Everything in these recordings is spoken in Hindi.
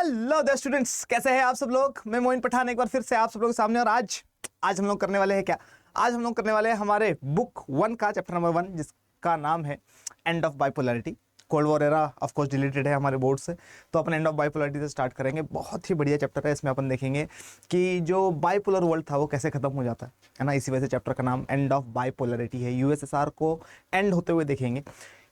हेलो द स्टूडेंट्स, कैसे हैं आप सब लोग। मैं मोइन पठान एक बार फिर से आप सब लोगों के सामने। और आज हम लोग करने वाले हैं क्या, आज हम लोग करने वाले हैं हमारे बुक 1 का चैप्टर नंबर 1, जिसका नाम है end of bipolarity. Cold war era of course deleted है हमारे बोर्ड से, तो अपन एंड ऑफ बाइपोलैरिटी से स्टार्ट करेंगे। बहुत ही बढ़िया चैप्टर है। इसमें अपन देखेंगे कि जो बाइपोलर वर्ल्ड था वो कैसे खत्म हो जाता है ना। इसी वजह से चैप्टर का नाम एंड ऑफ बाइपोलैरिटी है। यूएसएसआर को एंड होते हुए देखेंगे।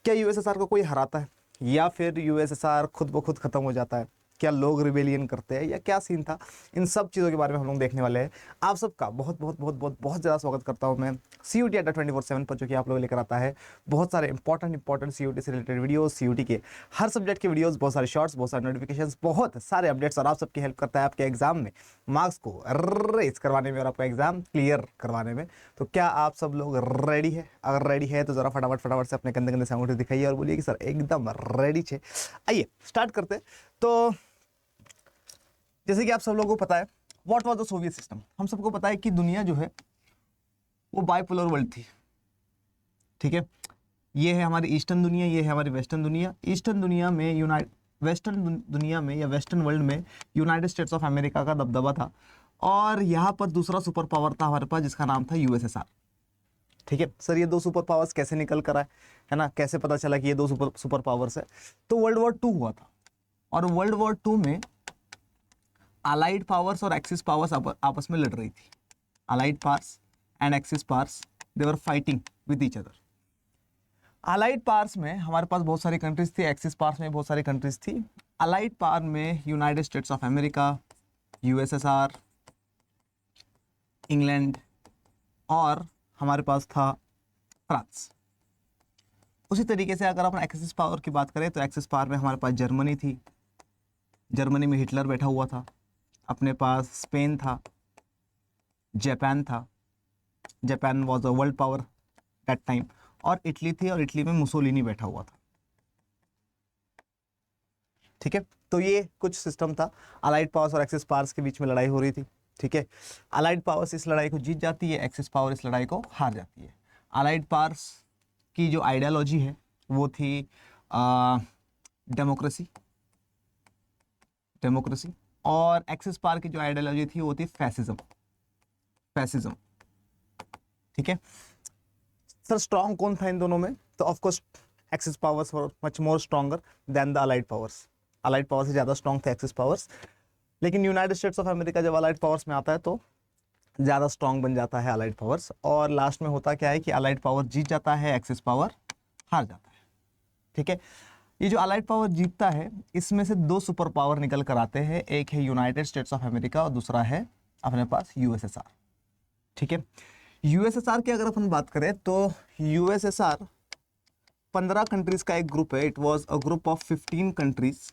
क्या यूएसएसआर को कोई हराता है या फिर यूएसएसआर खुद ब खुद खत्म हो जाता है, क्या लोग रिबेलियन करते हैं या क्या सीन था, इन सब चीज़ों के बारे में हम लोग देखने वाले हैं। आप सबका बहुत बहुत बहुत बहुत बहुत ज़्यादा स्वागत करता हूं मैं CUT अड्डा 24/7 पर, जो कि आप लोग लेकर आता है बहुत सारे इंपॉर्टेंट CUT से रिलेटेड वीडियोस, CUT के हर सब्जेक्ट के वीडियोस, बहुत सारे शॉर्ट्स, बहुत सारे नोटिफिकेशंस, बहुत सारे अपडेट्स। और आप सबकी हेल्प करता है आपके एग्जाम में मार्क्स को रेस करवाने में और आपका एग्जाम क्लियर करवाने में। तो क्या आप सब लोग रेडी है? अगर रेडी है तो ज़रा फटाफट से अपने गंदे गंदे से अंगूठे दिखाइए और बोलिए कि सर एकदम रेडी छे। आइए स्टार्ट करते। तो जैसे कि आप सब लोगों को पता है, what was the Soviet system. हम सबको पता है कि दुनिया जो है वो बाइपोलर वर्ल्ड थी। ठीक है, ये है हमारी ईस्टर्न दुनिया, ये है हमारी वेस्टर्न दुनिया। ईस्टर्न दुनिया में वेस्टर्न दुनिया में या वेस्टर्न वर्ल्ड में यूनाइटेड स्टेट्स ऑफ अमेरिका का दबदबा था, और यहाँ पर दूसरा सुपर पावर था हमारे पास, जिसका नाम था यूएसएसआर। ठीक है सर, ये दो सुपर पावर्स कैसे निकल कर आए, है ना, कैसे पता चला कि ये दो सुपर पावर्स है? तो वर्ल्ड वॉर 2 हुआ था, और वर्ल्ड वॉर 2 में अलाइड पावर्स और एक्सिस पावर्स आपस में लड़ रही थी। Allied powers and axis powers, they were fighting with each other. Allied powers में हमारे पास बहुत सारी कंट्रीज थी, एक्सिस पावर्स में बहुत सारी कंट्रीज थी। अलाइड पावर में United States of America, USSR, England और हमारे पास था फ्रांस। उसी तरीके से अगर अपन एक्सिस पावर की बात करें तो एक्सिस पावर में हमारे पास जर्मनी थी, जर्मनी में हिटलर बैठा हुआ था। अपने पास स्पेन था, जापान था, Japan was a world power that time, और इटली थी, और इटली में मुसोलिनी बैठा हुआ था। ठीक है, तो ये कुछ सिस्टम था। अलाइड पावर्स और एक्सिस पावर्स के बीच में लड़ाई हो रही थी। ठीक है, अलाइड पावर्स इस लड़ाई को जीत जाती है, एक्सिस पावर इस लड़ाई को हार जाती है। अलाइड पावर्स की जो आइडियोलॉजी है वो थी डेमोक्रेसी, और एक्सिस पावर की जो आइडियोलॉजी थी वो थी फैसिज्म। ठीक है सर, स्ट्रॉन्ग कौन था इन दोनों में? तो of course axis powers were much more stronger than the allied powers. Allied power से ज़्यादा स्ट्रॉन्ग थे एक्सिस पावर्स, लेकिन यूनाइटेड स्टेट्स ऑफ अमेरिका जब अलाइड पावर्स में आता है तो ज़्यादा स्ट्रॉन्ग बन जाता है अलाइड पावर्स। और लास्ट में होता क्या है कि अलाइड पावर जीत जाता है, एक्सिस पावर हार जाता है। ठीक है, ये जो अलाइड पावर जीतता है, इसमें से दो सुपर पावर निकल कर आते हैं। एक है यूनाइटेड स्टेट्स ऑफ अमेरिका और दूसरा है अपने पास यूएसएसआर। ठीक है, यूएसएसआर की अगर अपन बात करें तो यूएसएसआर 15 कंट्रीज का एक ग्रुप है। It was a group of 15 countries.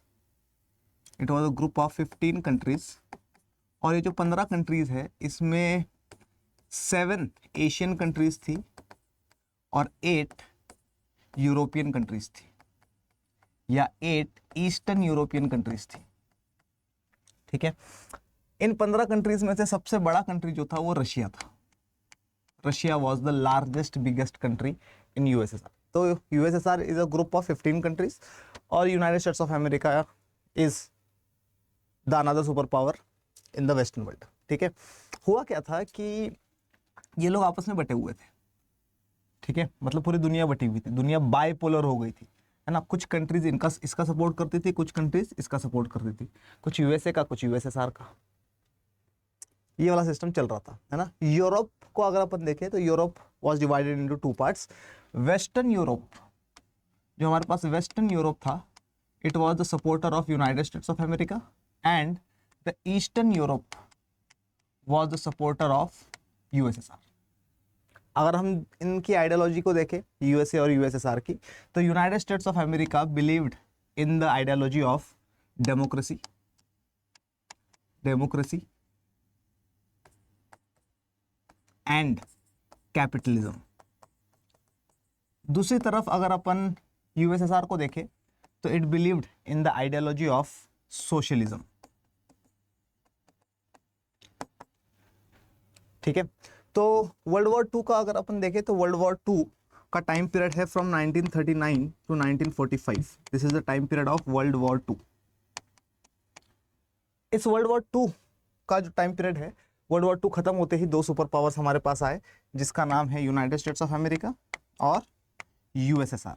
और ये जो 15 कंट्रीज है, इसमें 7 एशियन कंट्रीज थी और 8 यूरोपियन कंट्रीज थी, या 8 ईस्टर्न यूरोपियन कंट्रीज थी। ठीक है, इन 15 कंट्रीज में से सबसे बड़ा कंट्री जो था वो रशिया था। Russia was the largest biggest country in USSR. तो USSR is a group of 15 countries, और United States of America is the another super power in the western world. ठीक है, हुआ क्या था कि ये लोग आपस में बटे हुए थे। ठीक है, मतलब पूरी दुनिया बटी हुई थी, दुनिया बाइपोलर हो गई थी, है ना। कुछ कंट्रीज इसका सपोर्ट करती थी, कुछ कंट्रीज इसका सपोर्ट करती थी, कुछ यूएसए का, कुछ यूएसएसआर का। ये वाला सिस्टम चल रहा था, है ना। यूरोप को अगर अपन देखें तो Europe was divided into 2 parts. Western Europe, जो हमारे पास वेस्टर्न यूरोप था, it was the supporter of United States of America, and the eastern Europe was the supporter of USSR. अगर हम इनकी आइडियोलॉजी को देखें, यूएसए और यूएसएसआर की, तो United States of America believed in the ideology of democracy and capitalism. दूसरी तरफ अगर अपन यूएसएसआर को देखें तो it believed in the ideology of socialism. ठीक है, तो वर्ल्ड वॉर 2 का अगर अपन देखें तो वर्ल्ड वॉर 2 का टाइम पीरियड है from 1939 to 1945। This is the time period of world war 2। इस वर्ल्ड वॉर टू का जो टाइम पीरियड है, वर्ल्ड वॉर टू खत्म होते ही दो सुपर पावर्स हमारे पास आए, जिसका नाम है यूनाइटेड स्टेट्स ऑफ अमेरिका और यूएसएसआर।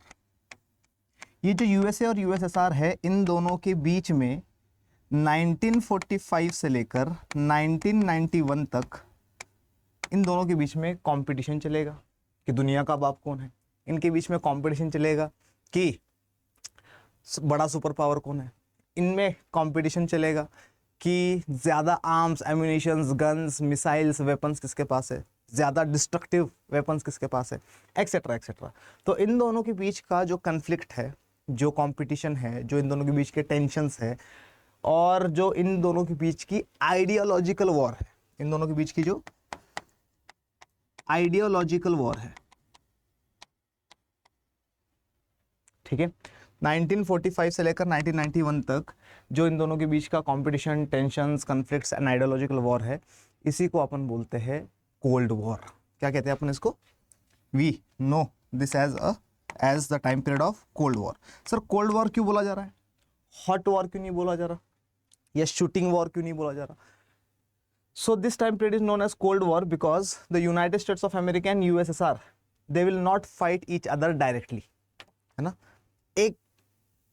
ये जो यूएसए और यूएसएसआर है, इन दोनों के बीच में 1945 से लेकर 1991 तक इन दोनों के बीच में कंपटीशन चलेगा कि दुनिया का बाप कौन है। इनके बीच में कंपटीशन चलेगा कि बड़ा सुपर पावर कौन है। इनमें कंपटीशन चलेगा कि ज़्यादा arms, ammunitions, guns, missiles, weapons किसके पास है, ज़्यादा डिस्ट्रक्टिव वेपन्स किसके पास है, एक्सेट्रा एक्सेट्रा। तो इन दोनों के बीच का जो कन्फ्लिक्ट है, जो कंपटीशन है, जो इन दोनों के बीच के टेंशन्स है, और जो इन दोनों के बीच की आइडियोलॉजिकल वॉर है, इन दोनों के बीच की जो आइडियोलॉजिकल वॉर है, ठीक है, 1945 से लेकर 1991 तक जो इन दोनों के बीच का competition, tensions, conflicts and ideological war है, इसी को अपन बोलते हैं कोल्ड वॉर। क्या कहते हैं अपन इसको? We know this as the time period of cold war. Sir cold war क्यों बोला जा रहा है, हॉट वॉर क्यों नहीं बोला जा रहा, या शूटिंग वॉर क्यों नहीं बोला जा रहा? So this time period is known as cold war because the United States of America and USSR they will not fight each other directly, है ना, एक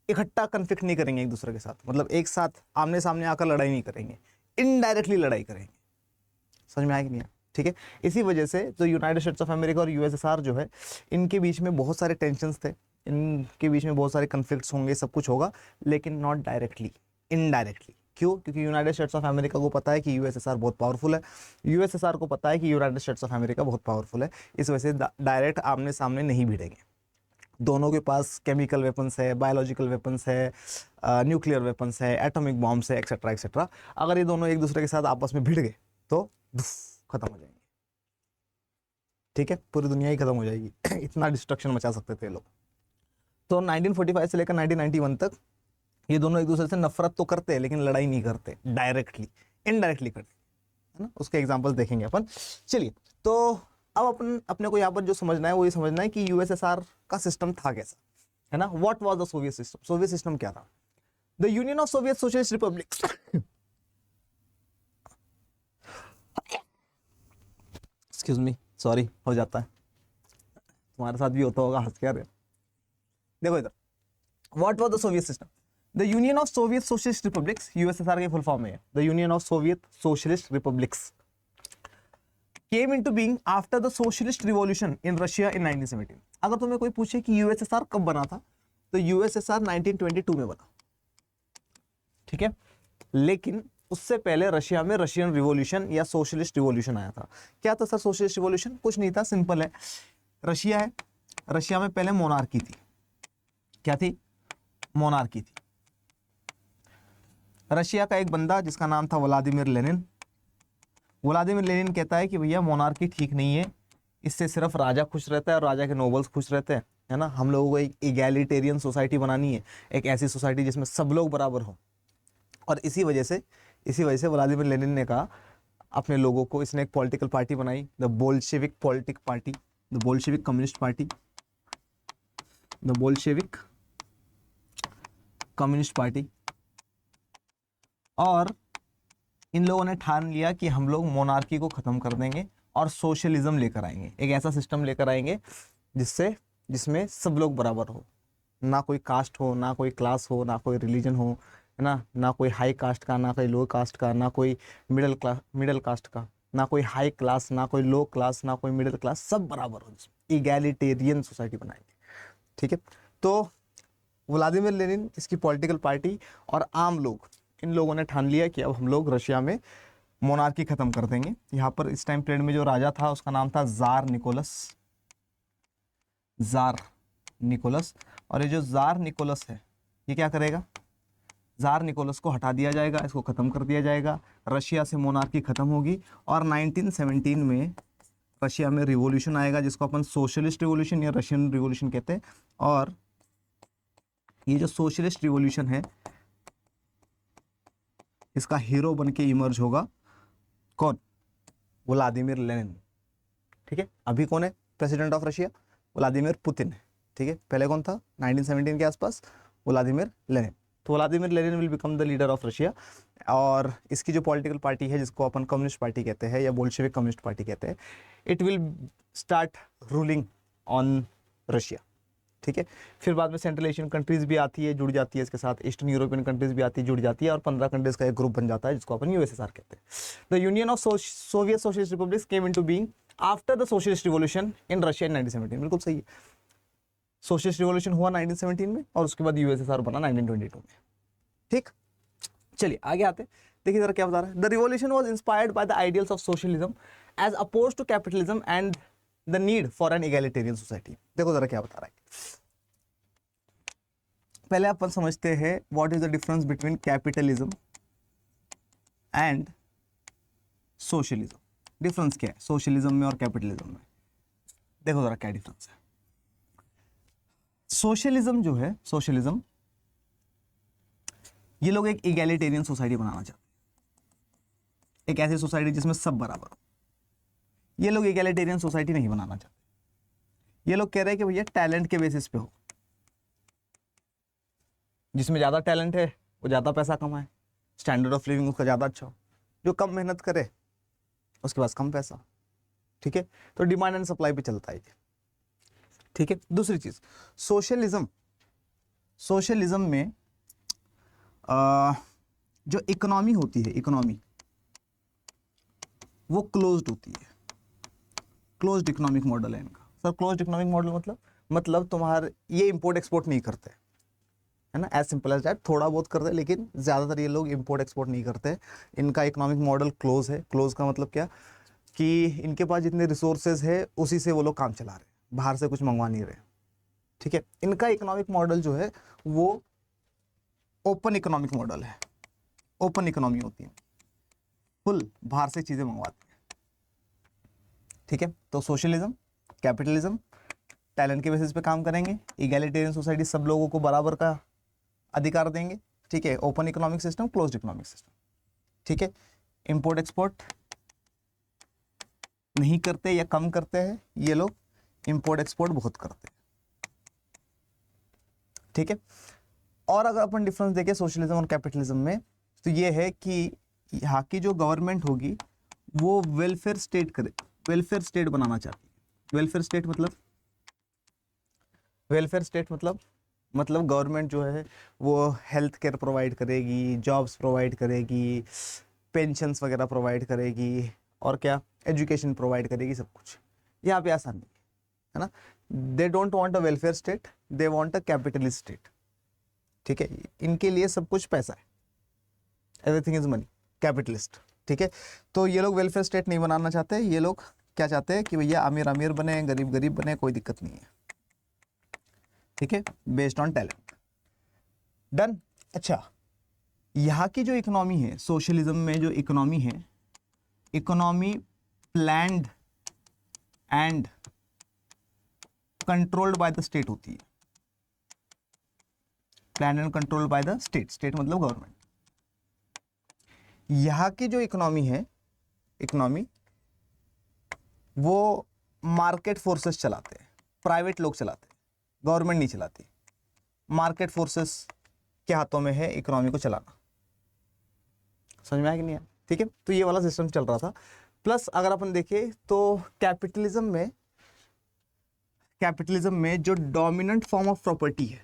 इकट्ठा कन्फ्लिक्ट नहीं करेंगे एक दूसरे के साथ, मतलब एक साथ आमने सामने आकर लड़ाई नहीं करेंगे, इनडायरेक्टली लड़ाई करेंगे। समझ में आया कि नहीं? ठीक है, इसी वजह से जो यूनाइटेड स्टेट्स ऑफ अमेरिका और यूएसएसआर जो है, इनके बीच में बहुत सारे टेंशन्स थे, इनके बीच में बहुत सारे कन्फ्लिक्ट्स होंगे, सब कुछ होगा, लेकिन नॉट डायरेक्टली, इनडायरेक्टली। क्यों? क्योंकि यूनाइटेड स्टेट्स ऑफ अमेरिका को पता है कि यूएसएसआर बहुत पावरफुल है, यूएसएसआर को पता है कि यूनाइटेड स्टेट्स ऑफ अमेरिका बहुत पावरफुल है, इस वजह से डायरेक्ट आमने सामने नहीं भिड़ेंगे। दोनों के पास केमिकल वेपन्स है, बायोलॉजिकल वेपन्स है, न्यूक्लियर वेपन्स है, एटॉमिक बॉम्ब्स है, एक्सेट्रा एक्सेट्रा। अगर ये दोनों एक दूसरे के साथ आपस में भिड़ गए तो खत्म हो जाएंगे, ठीक है, पूरी दुनिया ही खत्म हो जाएगी इतना डिस्ट्रक्शन मचा सकते थे लोग। तो 1945 से लेकर 1991 तक ये दोनों एक दूसरे से नफरत तो करते हैं, लेकिन लड़ाई नहीं करते डायरेक्टली, इनडायरेक्टली करते, है ना। उसके एग्जाम्पल देखेंगे अपन। चलिए, तो अब अपन अपने को यहाँ पर जो समझना है वो ये समझना है कि यूएसएसआर का सिस्टम था कैसा, है ना। What was the Soviet system? Soviet system क्या था? The Union of Soviet Socialist republics. Excuse me, sorry, हो जाता है, तुम्हारे साथ भी होता होगा, हंस क्या रहे। देखो इधर, what was the Soviet system? The Union of Soviet Socialist republics, USSR के फुल फॉर्म है the Union of Soviet Socialist republics, came into being after the socialist revolution in Russia in 1917। अगर तुम्हें कोई पूछे कि यूएसएसआर कब बना था, तो यूएसएसआर 1922 में बना, ठीक है, लेकिन उससे पहले रशिया में रशियन रिवॉल्यूशन या सोशलिस्ट रिवॉल्यूशन आया था। क्या था सर सोशलिस्ट रिवॉल्यूशन? कुछ नहीं था, सिंपल है, रशिया है, रशिया में पहले मोनार्की थी। क्या थी? मोनार्की थी। रशिया का एक बंदा जिसका नाम था व्लादिमीर लेनिन, व्लादिमीर लेनिन कहता है कि भैया मोनार्की ठीक नहीं है, इससे सिर्फ राजा खुश रहता है और राजा के नोबल्स खुश रहते हैं, है ना। हम लोगों को एक इगैलिटेरियन सोसाइटी बनानी है, एक ऐसी सोसाइटी जिसमें सब लोग बराबर हो। और इसी वजह से व्लादिमीर लेनिन ने कहा अपने लोगों को, इसने एक पॉलिटिकल पार्टी बनाई, the Bolshevik politic party, the Bolshevik communist party, the Bolshevik communist party. और इन लोगों ने ठान लिया कि हम लोग मोनार्की को खत्म कर देंगे और सोशलिज्म लेकर आएंगे, एक ऐसा सिस्टम लेकर आएंगे जिसमें सब लोग बराबर हो, ना कोई कास्ट हो, ना कोई क्लास हो, ना कोई रिलीजन हो, है ना, ना कोई हाई कास्ट का, ना कोई लो कास्ट का, ना कोई मिडिल कास्ट का, ना कोई हाई क्लास, ना कोई लो क्लास, ना कोई मिडिल क्लास, सब बराबर हो, इगैलिटेरियन सोसाइटी बनाएंगे, ठीक है। तो व्लादिमीर लेनिन, इसकी पॉलिटिकल पार्टी और आम लोग, इन लोगों ने ठान लिया कि अब हम लोग रशिया में मोनार्की खत्म कर देंगे। यहाँ पर इस टाइम पीरियड में जो राजा था उसका नाम था जार निकोलस, जार निकोलस। और ये जो जार निकोलस है, ये क्या करेगा? जार निकोलस को हटा दिया जाएगा, इसको खत्म कर दिया जाएगा, रशिया से मोनार्की खत्म होगी और 1917 में रशिया में रिवॉल्यूशन आएगा जिसको अपन सोशलिस्ट रिवॉल्यूशन या रशियन रिवॉल्यूशन कहते हैं। और ये जो सोशलिस्ट रिवॉल्यूशन है, इसका हीरो बन के इमर्ज होगा कौन? व्लादिमीर लेनिन, ठीक है। अभी कौन है president of Russia? Vladimir Putin है, ठीक है। पहले कौन था 1917 के आसपास? व्लादिमीर लेनिन, तो Vladimir Lenin will become the leader of Russia. और इसकी जो पॉलिटिकल पार्टी है जिसको अपन कम्युनिस्ट पार्टी कहते हैं या बोल्शेविक कम्युनिस्ट पार्टी कहते हैं, it will start ruling on Russia. ठीक है, फिर बाद में सेंट्रल एशियन कंट्रीज भी आती है, जुड़ जाती है इसके साथ, ईस्टर्न यूरोपियन कंट्रीज भी आती है, जुड़ जाती है, और 15 कंट्रीज का एक ग्रुप बन जाता है जिसको अपन यूएसएसआर कहते हैं। The Union of Soviet Socialist Republics came into being after the socialist revolution in Russia in 1917। बिल्कुल सही है, सोशलिस्ट रिवॉल्यूशन हुआ 1917 में और उसके बाद यूएसएसआर बना 1922 में। ठीक, चलिए आगे आते हैं। देखिए जरा क्या बता रहा है। The revolution was inspired by the ideals of socialism as oppose to capitalism and the need for an egalitarian society. देखो जरा क्या बता रहा है। पहले अपन समझते हैं what is the difference between capitalism and socialism. Difference क्या है सोशलिज्म में और कैपिटलिज्म में? देखो जरा क्या डिफरेंस है। सोशलिज्म जो है, सोशलिज्म, ये लोग एक इगैलिटेरियन सोसाइटी बनाना चाहते हैं, एक ऐसी सोसाइटी जिसमें सब बराबर हो। ये लोग इगैलिटेरियन सोसाइटी नहीं बनाना चाहते। ये लोग कह रहे हैं कि भैया टैलेंट के बेसिस पे हो, जिसमें ज्यादा टैलेंट है वो ज्यादा पैसा कमाए, स्टैंडर्ड ऑफ लिविंग उसका ज्यादा अच्छा हो, जो कम मेहनत करे उसके पास कम पैसा। ठीक है, तो डिमांड एंड सप्लाई पे चलता है। ठीक है, दूसरी चीज सोशलिज्म, सोशलिज्म में जो इकोनॉमी होती है, इकोनॉमी वो क्लोज्ड होती है। क्लोज्ड इकोनॉमिक मॉडल है इनका। सर क्लोज्ड इकोनॉमिक मॉडल मतलब तुम्हारे ये इंपोर्ट एक्सपोर्ट नहीं करते, है ना, एज सिंपल एज दैट। थोड़ा बहुत करते हैं लेकिन ज्यादातर ये लोग इंपोर्ट एक्सपोर्ट नहीं करते। इनका इकोनॉमिक मॉडल क्लोज है। क्लोज का मतलब क्या कि इनके पास जितने रिसोर्सेज है उसी से वो लोग काम चला रहे हैं, बाहर से कुछ मंगवा नहीं रहे। ठीक है, इनका इकोनॉमिक मॉडल जो है वो ओपन इकोनॉमिक मॉडल है। ओपन इकोनॉमी होती है, फुल बाहर से चीजें मंगवाते हैं। ठीक है, तो सोशलिज्म, कैपिटलिज्म टैलेंट के बेसिस पे काम करेंगे, इगैलिटेरियन सोसाइटी सब लोगों को बराबर का अधिकार देंगे। ठीक है, open economic system, closed economic system. ठीक है, इंपोर्ट एक्सपोर्ट नहीं करते या कम करते हैं, ये लोग इंपोर्ट एक्सपोर्ट बहुत करते हैं। ठीक है, और अगर अपन डिफरेंस देखें सोशलिज्म और कैपिटलिज्म में तो ये है कि यहाँ की जो गवर्नमेंट होगी वो वेलफेयर स्टेट करे, वेलफेयर स्टेट बनाना चाहती है। वेलफेयर स्टेट मतलब, वेलफेयर स्टेट मतलब गवर्नमेंट जो है वो हेल्थ केयर प्रोवाइड करेगी, जॉब्स प्रोवाइड करेगी, पेंशन्स वगैरह प्रोवाइड करेगी, और क्या एजुकेशन प्रोवाइड करेगी, सब कुछ। यहाँ पे आसान नहीं है ना। They don't want a welfare state, they want a capitalist state. ठीक है, इनके लिए सब कुछ पैसा है, एवरीथिंग इज मनी, कैपिटलिस्ट। ठीक है, तो ये लोग वेलफेयर स्टेट नहीं बनाना चाहते। ये लोग क्या चाहते हैं कि भैया अमीर अमीर बने, गरीब गरीब बने, कोई दिक्कत नहीं है। ठीक है, बेस्ड ऑन टैलेंट। डन। अच्छा, यहाँ की जो इकोनॉमी है सोशलिज्म में, जो इकोनॉमी है, economy planned and controlled by the state होती है। Planned and controlled by the state, state मतलब गवर्नमेंट। यहाँ की जो इकोनॉमी है, इकोनॉमी वो मार्केट फोर्सेस चलाते हैं, प्राइवेट लोग चलाते हैं, गवर्नमेंट नहीं चलाती। मार्केट फोर्सेस के हाथों में है इकोनॉमी को चलाना। समझ में आया कि नहीं आया? ठीक है, तो ये वाला सिस्टम चल रहा था। प्लस अगर अपन देखें तो कैपिटलिज्म में जो डोमिनेंट फॉर्म ऑफ प्रॉपर्टी है,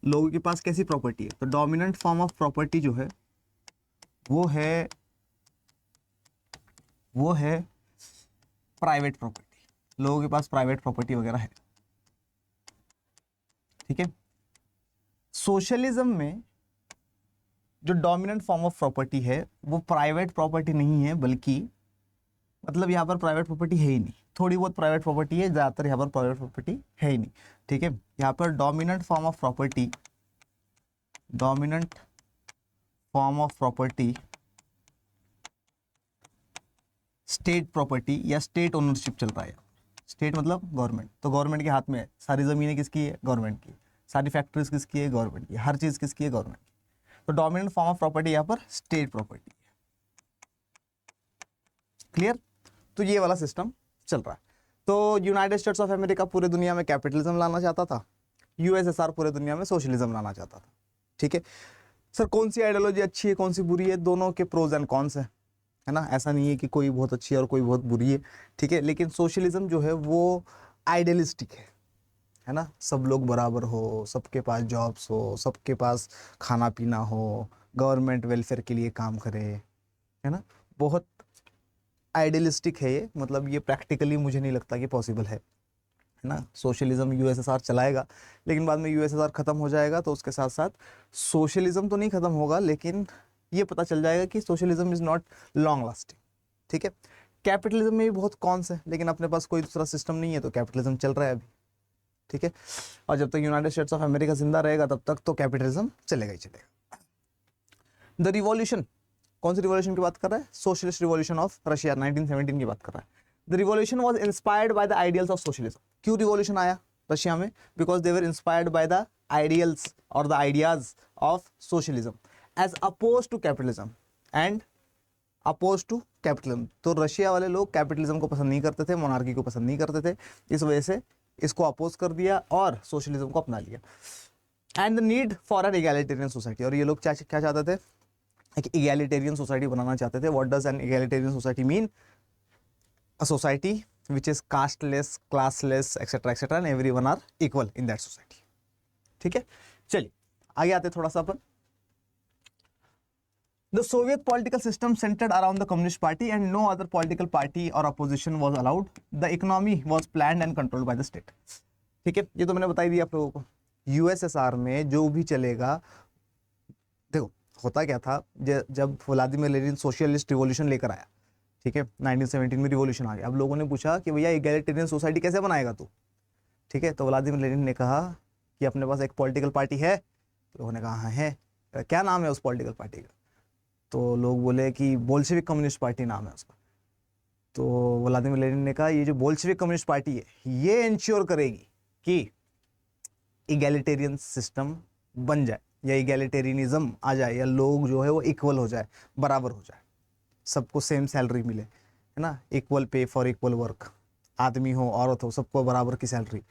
लोगों के पास कैसी प्रॉपर्टी है, तो डोमिनेंट फॉर्म ऑफ प्रॉपर्टी जो है वो है प्राइवेट प्रॉपर्टी। लोगों के पास प्राइवेट प्रॉपर्टी वगैरह है। ठीक है, सोशलिज्म में जो डोमिनेंट फॉर्म ऑफ प्रॉपर्टी है वो प्राइवेट प्रॉपर्टी नहीं है, बल्कि मतलब यहाँ पर प्राइवेट प्रॉपर्टी है ही नहीं। थोड़ी बहुत प्राइवेट प्रॉपर्टी है, ज़्यादातर यहाँ पर प्राइवेट प्रॉपर्टी है ही नहीं। ठीक है, यहाँ पर dominant form of property, dominant form of property state property या स्टेट ओनरशिप चल रहा है। स्टेट मतलब गवर्नमेंट, तो गवर्नमेंट के हाथ में है। सारी ज़मीनें किसकी है? गवर्नमेंट की। सारी फैक्ट्रीज किसकी है? गवर्नमेंट की। हर चीज़ किसकी है? गवर्नमेंट की। तो डोमिनेंट फॉर्म ऑफ प्रॉपर्टी यहाँ पर स्टेट प्रॉपर्टी है। क्लियर? तो ये वाला सिस्टम चल रहा है। तो यूनाइटेड स्टेट्स ऑफ अमेरिका पूरे दुनिया में कैपिटलिज्म लाना चाहता था, यूएसएसआर पूरे दुनिया में सोशलिज्म लाना चाहता था। ठीक है सर, कौन सी आइडियोलॉजी अच्छी है कौन सी बुरी है, दोनों के प्रोज एंड कॉन्स है ना, ऐसा नहीं है कि कोई बहुत अच्छी है और कोई बहुत बुरी है, ठीक है। लेकिन सोशलिज्म जो है वो आइडियलिस्टिक है ना, सब लोग बराबर हो, सबके पास जॉब्स हो, सबके पास खाना पीना हो, गवर्नमेंट वेलफेयर के लिए काम करे, है ना, बहुत आइडियलिस्टिक है ये, मतलब ये प्रैक्टिकली मुझे नहीं लगता कि पॉसिबल है ना। सोशलिज्म यूएसएसआर चलाएगा लेकिन बाद में यूएसएसआर खत्म हो जाएगा तो उसके साथ साथ सोशलिज्म तो नहीं खत्म होगा, लेकिन ये पता चल जाएगा कि socialism is not long lasting, ठीक है। कैपिटलिज्म में भी बहुत कॉन्स है, लेकिन अपने पास कोई दूसरा सिस्टम नहीं है तो कैपिटलिज्म चल रहा है अभी, ठीक है। और जब तक यूनाइटेड स्टेट्स ऑफ अमेरिका जिंदा रहेगा तब तक तो कैपिटलिज्म चलेगा ही चलेगा। द रिवॉल्यूशन, कौन सी रिवॉल्यूशन की बात कर रहा है, सोशलिस्ट रिवॉल्यूशन ऑफ रशिया 1917 की बात कर रहा है। The revolution was inspired by the ideals of socialism. क्यों रिवॉल्यूशन आया रशिया में, because they were inspired by the ideals और the ideas of socialism as oppose to capitalism and oppose to capitalism. तो रशिया वाले लोग कैपिटलिज्म को पसंद नहीं करते थे, मोनार्की को पसंद नहीं करते थे, इस वजह से इसको अपोज कर दिया और सोशलिज्म को अपना लिया। And the need for an egalitarian society, और ये लोग क्या चाहते थे, एक इगैलिटेरियन सोसाइटी बनाना चाहते थे। What does an egalitarian society mean, a society which is casteless, classless etcetera etcetera and everyone are equal in that society, ठीक है। चलिए आगे आते थोड़ा सा अपन। The Soviet political system centered around the Communist Party and no other political party or opposition was allowed. The economy was planned and controlled by the state. ठीक है, ये तो मैंने बता ही दिया आप लोगों को। यूएसएसआर में जो भी चलेगा, देखो होता क्या था, जब व्लादिमीर लेनिन सोशलिस्ट रिवॉल्यूशन लेकर आया, ठीक है, 1917 में रिवॉल्यूशन आ गया। अब लोगों ने पूछा कि भैया इगैलिटेरियन सोसाइटी कैसे बनाएगा तू, ठीक है। तो व्लादिमीर लेनिन ने कहा कि अपने पास एक पॉलिटिकल पार्टी है, तो लोगों ने कहा हाँ है, क्या नाम है उस पॉलिटिकल पार्टी का, तो लोग बोले कि बोल्शेविक कम्युनिस्ट पार्टी नाम है उसका। तो व्लादिमीर लेनिन ने कहा ये जो बोल्शेविक कम्युनिस्ट पार्टी है ये इंश्योर करेगी कि इगैलिटेरियन सिस्टम बन जाए या इगैलिटेरियनिज्म आ जाए या लोग जो है वो इक्वल हो जाए, बराबर हो जाए, सबको सेम सैलरी मिले, है ना, equal pay for equal work, आदमी हो औरत हो सबको बराबर की सैलरी,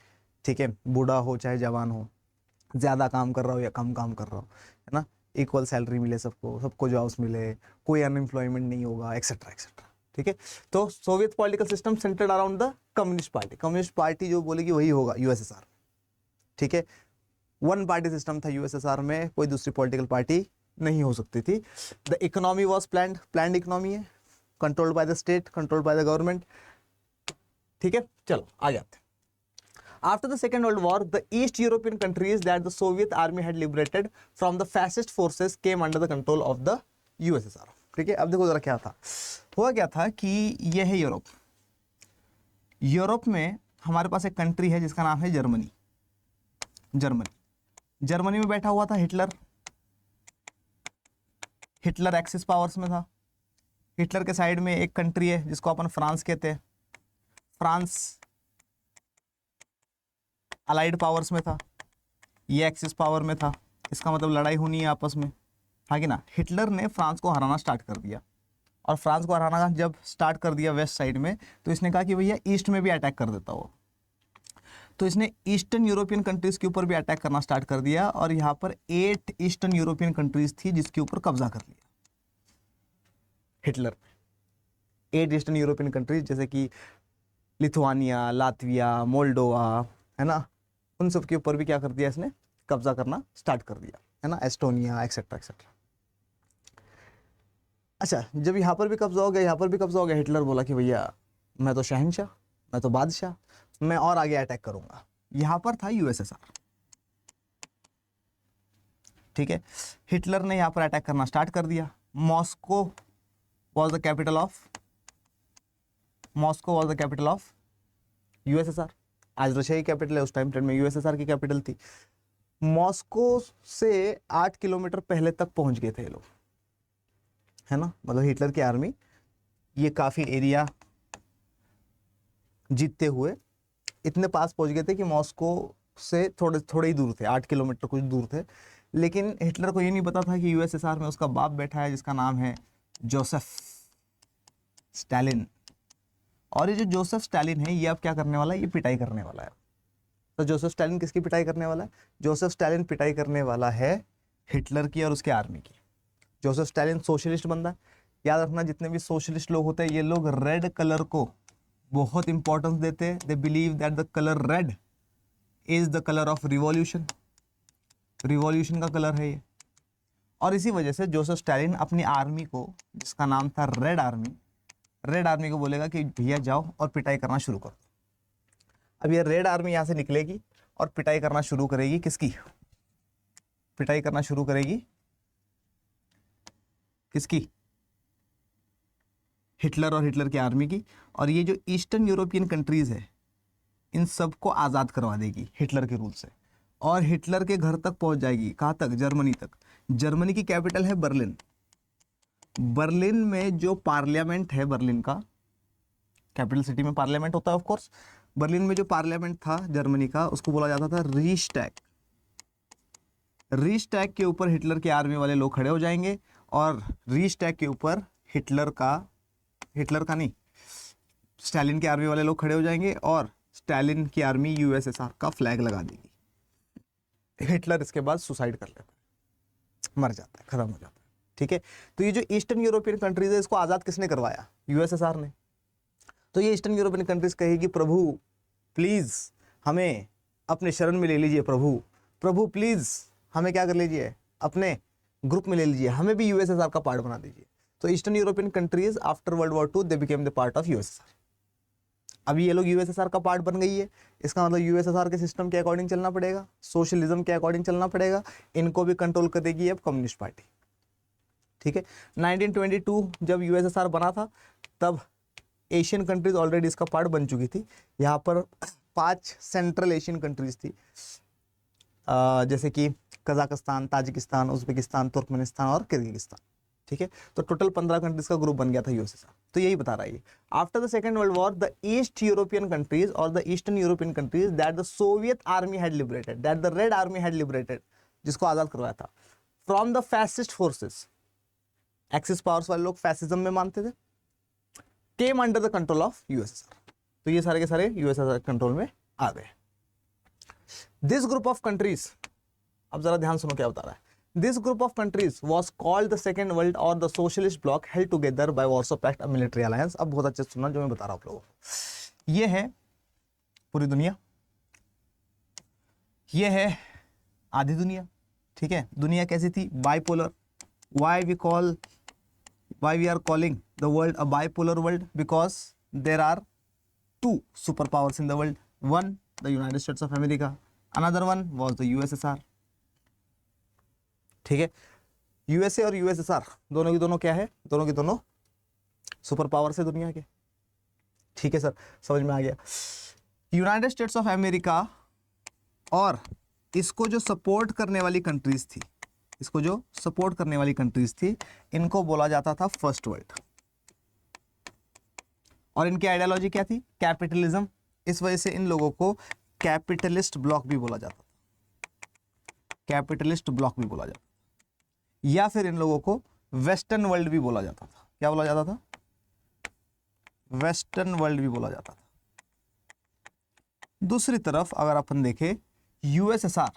ठीक है, बूढ़ा हो चाहे जवान हो, ज़्यादा काम कर रहा हो या कम काम कर रहा हो, है ना, इक्वल सैलरी मिले सबको, सबको जॉब्स मिले, कोई अनएम्प्लॉयमेंट नहीं होगा एक्सेट्रा एक्सेट्रा, ठीक है। तो Soviet political system centred around the communist party, communist party जो बोलेगी वही होगा यूएसएसआर, ठीक है। वन पार्टी सिस्टम था यूएसएसआर में, कोई दूसरी पॉलिटिकल पार्टी नहीं हो सकती थी। The economy was planned economy है, controlled by the state, controlled by the government, ठीक है। चलो आगे आते हैं। After the Second World War, the East European countries that the Soviet Army had liberated from the fascist forces came under the control of the USSR. ठीक है, अब देखो जरा क्या था, हुआ क्या था कि ये है यूरोप। यूरोप में हमारे पास एक कंट्री है जिसका नाम है जर्मनी। जर्मनी में बैठा हुआ था हिटलर। हिटलर एक्सिस पावर्स में था। हिटलर के साइड में एक कंट्री है जिसको अपन फ्रांस कहते हैं। फ्रांस अलाइड पावर्स में था, ये एक्सिस पावर में था, इसका मतलब लड़ाई होनी है आपस में, हाँ कि ना। हिटलर ने फ्रांस को हराना स्टार्ट कर दिया, और फ्रांस को हराना जब स्टार्ट कर दिया वेस्ट साइड में, तो इसने कहा कि भैया ईस्ट में भी अटैक कर देता हो। तो इसने ईस्टर्न यूरोपियन कंट्रीज के ऊपर भी अटैक करना स्टार्ट कर दिया, और यहाँ पर 8 ईस्टर्न यूरोपियन कंट्रीज थी जिसके ऊपर कब्जा कर लिया हिटलर। 8 ईस्टर्न यूरोपियन कंट्रीज जैसे कि लिथुआनिया, लातविया, मोल्डोवा, है ना, उन सब के ऊपर भी क्या कर दिया इसने, कब्जा करना स्टार्ट कर दिया, है ना, एस्टोनिया एक्सेट्रा एक्सेट्रा। अच्छा, जब यहाँ पर भी कब्जा हो गया, यहाँ पर भी कब्जा हो गया, हिटलर बोला कि भैया मैं तो शहंशाह, मैं तो बादशाह, मैं और आगे अटैक करूंगा। यहाँ पर था यूएसएसआर, ठीक है। हिटलर ने यहाँ पर अटैक करना स्टार्ट कर दिया। Moscow was the capital of USSR. आज रशिया की कैपिटल है, उस टाइम में यूएसएसआर की कैपिटल थी। मॉस्को से 8 किलोमीटर पहले तक पहुंच गए थे ये लोग, है ना, मतलब हिटलर की आर्मी ये काफी एरिया जीतते हुए इतने पास पहुंच गए थे कि मॉस्को से थोड़े ही दूर थे, 8 किलोमीटर कुछ दूर थे। लेकिन हिटलर को ये नहीं पता था कि यूएसएसआर में उसका बाप बैठा है जिसका नाम है जोसेफ स्टालिन। और ये जो जोसेफ स्टालिन है ये अब क्या करने वाला है, ये पिटाई करने वाला है। तो जोसेफ स्टालिन किसकी पिटाई करने वाला है? जोसेफ स्टालिन पिटाई करने वाला है हिटलर की और उसके आर्मी की। जोसेफ स्टालिन सोशलिस्ट बंदा है। याद रखना, जितने भी सोशलिस्ट लोग होते हैं ये लोग रेड कलर को बहुत इंपॉर्टेंस देते हैं। They believe that the colour red is the colour of revolution, revolution का कलर है ये। और इसी वजह से जोसेफ स्टालिन अपनी आर्मी को, जिसका नाम था रेड आर्मी, रेड आर्मी को बोलेगा कि भैया जाओ और पिटाई करना शुरू करो। अब ये रेड आर्मी यहाँ से निकलेगी और पिटाई करना शुरू करेगी। किसकी पिटाई करना शुरू करेगी? किसकी? हिटलर और हिटलर की आर्मी की। और ये जो ईस्टर्न यूरोपियन कंट्रीज है इन सबको आज़ाद करवा देगी हिटलर के रूल से, और हिटलर के घर तक पहुंच जाएगी। कहाँ तक? जर्मनी तक। जर्मनी की कैपिटल है बर्लिन। बर्लिन में जो पार्लियामेंट है, बर्लिन का कैपिटल सिटी में पार्लियामेंट होता है ऑफ कोर्स। बर्लिन में जो पार्लियामेंट था जर्मनी का उसको बोला जाता था रीस्टैग। रीस्टैग के ऊपर हिटलर के आर्मी वाले लोग खड़े हो जाएंगे और रीस्टैग के ऊपर हिटलर का नहीं, स्टालिन के आर्मी वाले लोग खड़े हो जाएंगे और स्टालिन की आर्मी यूएसएसआर का फ्लैग लगा देगी। हिटलर इसके बाद सुसाइड कर लेता है, मर जाता है, खत्म हो जाता है। ठीक है, तो ये जो ईस्टर्न यूरोपियन कंट्रीज है इसको आज़ाद किसने करवाया? यूएसएसआर ने। तो ये ईस्टर्न यूरोपियन कंट्रीज कहेगी प्रभु प्लीज़ हमें अपने शरण में ले लीजिए, प्रभु प्लीज़ हमें क्या कर लीजिए, अपने ग्रुप में ले लीजिए, हमें भी यूएसएसआर का पार्ट बना दीजिए। तो eastern European countries after world war II they became the part of USSR. अभी ये लोग यूएसएसआर का पार्ट बन गई है, इसका मतलब यूएसएसआर के सिस्टम के अकॉर्डिंग चलना पड़ेगा, सोशलिज्म के अकॉर्डिंग चलना पड़ेगा। इनको भी कंट्रोल करेगी अब कम्युनिस्ट पार्टी। ठीक है, 1922 जब यूएसएसआर बना था तब एशियन कंट्रीज ऑलरेडी इसका पार्ट बन चुकी थी। यहाँ पर 5 सेंट्रल एशियन कंट्रीज थी, जैसे कि कजाकिस्तान, ताजिकिस्तान, उज्बेकिस्तान, तुर्कमेनिस्तान और किर्गिस्तान। ठीक है, तो टोटल 15 कंट्रीज का ग्रुप बन गया था यूएसएसआर। तो यही बता रहा है, after the second world war the East European countries और the eastern European countries that the Soviet army had liberated, that the red army had liberated, जिसको आजाद करवाया था, from the fascist forces, axis powers वाले लोग फैसिज्म में मानते थे, came under the control of USSR. तो ये सारे के सारे यूएसएसआर कंट्रोल में आ गए। दिस ग्रुप ऑफ कंट्रीज, अब जरा ध्यान सुनो क्या बता रहा है। This group of countries was called the Second World or the Socialist Bloc, held together by Warsaw Pact, a military alliance। अब बहुत अच्छे से सुनना जो मैं बता रहा हूँ आप लोगों को। ये है पूरी दुनिया, ये है आधी दुनिया। ठीक है, दुनिया कैसी थी? Bipolar. Why we are calling the world a bipolar world? Because there are 2 superpowers in the world. One, the United States of America. Another one was the USSR. ठीक है, यूएसए और यूएसएसआर दोनों की दोनों क्या है? दोनों की दोनों सुपर पावर से दुनिया के। ठीक है सर, समझ में आ गया। यूनाइटेड स्टेट्स ऑफ अमेरिका और इसको जो सपोर्ट करने वाली कंट्रीज थी, इसको जो सपोर्ट करने वाली कंट्रीज थी, इनको बोला जाता था फर्स्ट वर्ल्ड। और इनकी आइडियोलॉजी क्या थी? कैपिटलिज्म। इस वजह से इन लोगों को कैपिटलिस्ट ब्लॉक भी बोला जाता था, कैपिटलिस्ट ब्लॉक भी बोला जाता, या फिर इन लोगों को वेस्टर्न वर्ल्ड भी बोला जाता था। क्या बोला जाता था? वेस्टर्न वर्ल्ड भी बोला जाता था। दूसरी तरफ अगर अपन देखें यूएसएसआर,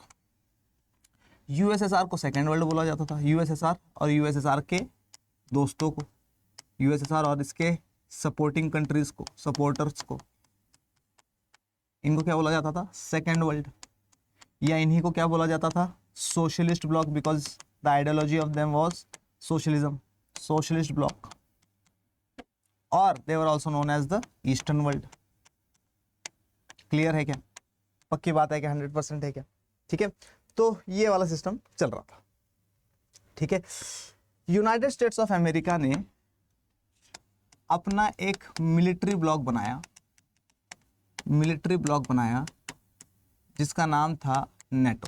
यूएसएसआर को सेकेंड वर्ल्ड बोला जाता था। यूएसएसआर और यूएसएसआर के दोस्तों को, यूएसएसआर और इसके सपोर्टिंग कंट्रीज को, सपोर्टर्स को, इनको क्या बोला जाता था? Second world. या इन्हीं को क्या बोला जाता था? Socialist bloc, because the ideology of them was socialism, socialist bloc. और they were also known as the eastern world. Clear है क्या? पक्की बात है क्या? 100% है क्या? ठीक है, तो ये वाला सिस्टम चल रहा था। ठीक है, यूनाइटेड स्टेट्स ऑफ अमेरिका ने अपना एक मिलिट्री ब्लॉक बनाया, मिलिट्री ब्लॉक बनाया जिसका नाम था NATO,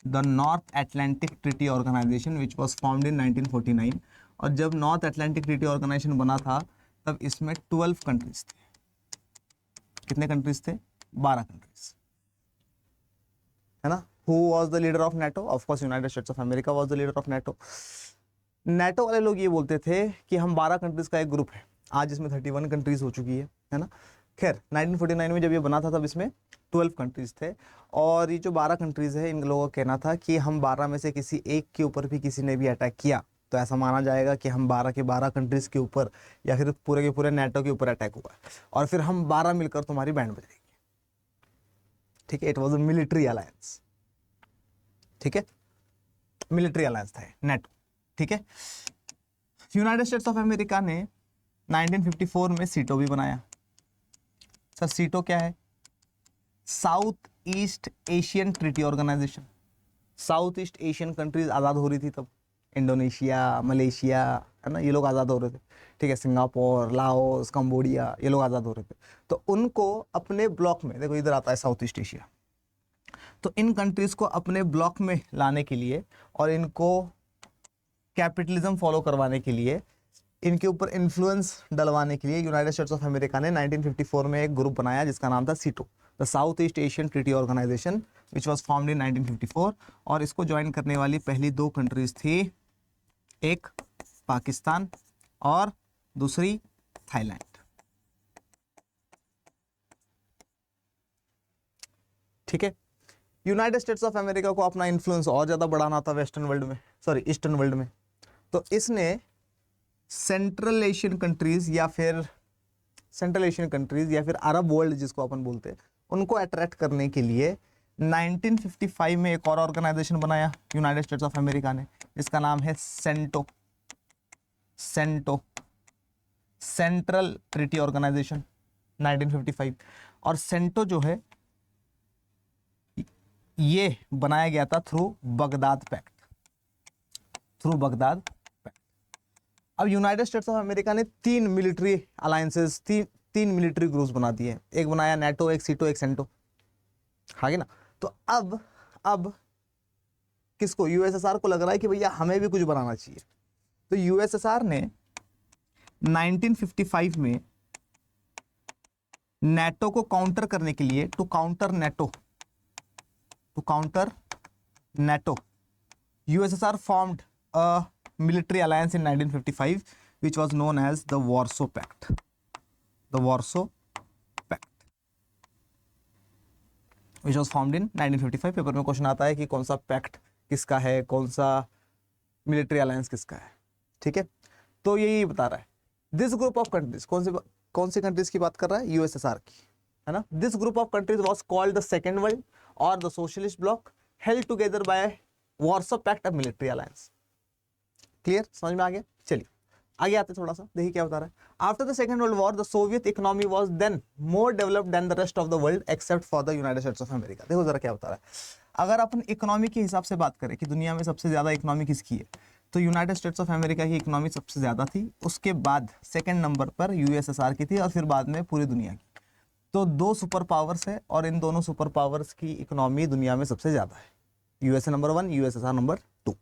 the North Atlantic Treaty Organisation, which was found in 1949। और जब नॉर्थ अटलांटिक ट्रीटी ऑर्गेनाइजेशन बना था तब इसमें 12 कंट्रीज थे। कितने कंट्रीज थे? 12 कंट्रीज, है ना। Who was the leader of NATO? Of course United States of America was the leader of NATO. NATO वाले लोग ये बोलते थे कि हम 12 कंट्रीज का एक ग्रुप है। आज इसमें 31 कंट्रीज हो चुकी है ना। खैर 1949 में जब ये बना था तब इसमें 12 कंट्रीज थे, और ये जो 12 कंट्रीज है इन लोगों का कहना था कि हम 12 में से किसी एक के ऊपर भी किसी ने भी अटैक किया तो ऐसा माना जाएगा कि हम 12 के 12 कंट्रीज के ऊपर या फिर पूरे के पूरे नेटो के ऊपर अटैक हुआ है, और फिर हम 12 मिलकर तुम्हारी बैंड बजाएंगे। ठीक है, it was a military alliance. ठीक है, मिलिट्री अलायंस था नेटो। ठीक है, यूनाइटेड स्टेट्स ऑफ अमेरिका ने 1954 में सीटो भी बनाया। सर सीटो क्या है? South east Asian treaty organisation. South east Asian countries आज़ाद हो रही थी तब, इंडोनेशिया, मलेशिया, है ना, ये लोग आज़ाद हो रहे थे। ठीक है, सिंगापुर, लाओस, कंबोडिया, ये लोग आज़ाद हो रहे थे। तो उनको अपने ब्लॉक में, देखो इधर आता है साउथ ईस्ट एशिया, तो इन कंट्रीज को अपने ब्लॉक में लाने के लिए और इनको कैपिटलिज्म फॉलो करवाने के लिए, इनके ऊपर इन्फ्लुएंस डलवाने के लिए यूनाइटेड स्टेट्स ऑफ अमेरिका ने 1954 में एक ग्रुप बनाया जिसका नाम था SEATO, the South east Asian treaty Organisation, which was formed in 1954। और इसको ज्वाइन करने वाली पहली 2 कंट्रीज थी, एक पाकिस्तान और दूसरी थाईलैंड। ठीक है, यूनाइटेड स्टेट्स ऑफ अमेरिका को अपना इन्फ्लुएंस और ज़्यादा बढ़ाना था वेस्टर्न वर्ल्ड में, सॉरी ईस्टर्न वर्ल्ड में, तो इसने सेंट्रल एशियन कंट्रीज या फिर अरब वर्ल्ड जिसको अपन बोलते हैं, उनको अट्रैक्ट करने के लिए 1955 में एक और ऑर्गेनाइजेशन बनाया यूनाइटेड स्टेट्स ऑफ अमेरिका ने, जिसका नाम है सेंटो, सेंट्रल ट्रीटी ऑर्गेनाइजेशन 1955। और सेंटो जो है ये बनाया गया था थ्रू बगदाद पैक्ट। अब यूनाइटेड स्टेट्स ऑफ अमेरिका ने 3 मिलिट्री अलायंसेस, तीन मिलिट्री ग्रुप्स बना दिए, एक बनाया नेटो, एक सीटो, एक सेंटो, हाँ ना। तो अब किसको, यूएसएसआर को लग रहा है कि भैया हमें भी कुछ बनाना चाहिए। तो यूएसएसआर ने 1955 में नेटो को काउंटर करने के लिए, to counter NATO, USSR formed a military alliance in 1955 which was known as the Warsaw Pact, which was formed in 1955। Paper में क्वेश्चन आता है कि कौन सा पैक्ट किसका है, कौन सा मिलिट्री अलायंस किसका है। ठीक है, तो यही बता रहा है। दिस ग्रुप ऑफ कंट्रीज, कौन सी कंट्रीज की बात कर रहा है? यूएसएसआर की, है ना। This group of countries was called the second world और the socialist bloc, held together by Warsaw pact, a military alliance. Clear, समझ में आ गया? चलिए आगे आते थोड़ा सा, देखिए क्या बता रहा है। After the second world war the Soviet economy was then more developed than the rest of the world except for the United States of America. देखो जरा क्या बता रहा है। अगर अपन इकोनॉमी के हिसाब से बात करें कि दुनिया में सबसे ज्यादा इकोनॉमी किसकी है, तो यूनाइटेड स्टेट्स ऑफ अमेरिका की इकोनॉमी सबसे ज्यादा थी, उसके बाद सेकेंड नंबर पर यूएसएसआर की थी, और फिर बाद में पूरी दुनिया की। तो 2 सुपर पावर्स है और इन दोनों सुपर पावर्स की इकोनॉमी दुनिया में सबसे ज्यादा है, यूएसए नंबर 1, यूएसएसआर नंबर 2।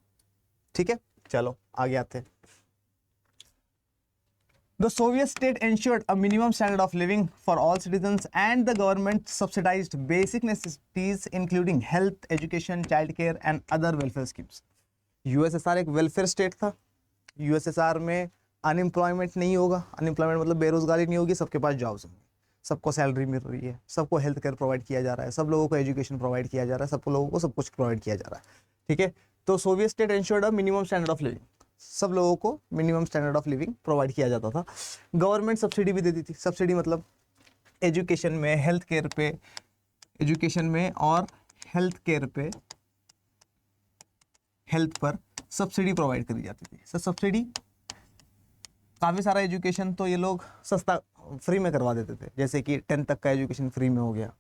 ठीक है, चलो आगे आते हैं। The Soviet state ensured a minimum standard of living for all citizens and the government subsidized basic necessities including health, education, childcare and other welfare schemes। USSR एक वेलफेयर स्टेट था। यूएसएसआर में अनएम्प्लॉयमेंट नहीं होगा, अनएम्प्लॉयमेंट मतलब बेरोजगारी नहीं होगी, सबके पास जॉब्स होंगे, सबको सैलरी मिल रही है, सबको हेल्थ केयर प्रोवाइड किया जा रहा है, सब लोगों को एजुकेशन प्रोवाइड किया जा रहा है, सब लोगों को सब कुछ प्रोवाइड किया जा रहा है। ठीक है, तो Soviet state ensured a minimum standard of living, सब लोगों को minimum standard of living provide किया जाता था। गवर्नमेंट सब्सिडी भी देती थी। सब्सिडी मतलब एजुकेशन में, हेल्थ केयर पे, एजुकेशन में और हेल्थ केयर पे, हेल्थ पर सब्सिडी प्रोवाइड करी जाती थी। सर सब्सिडी काफ़ी सारा एजुकेशन तो ये लोग सस्ता फ्री में करवा देते थे, जैसे कि 10 तक का एजुकेशन फ्री में हो गया,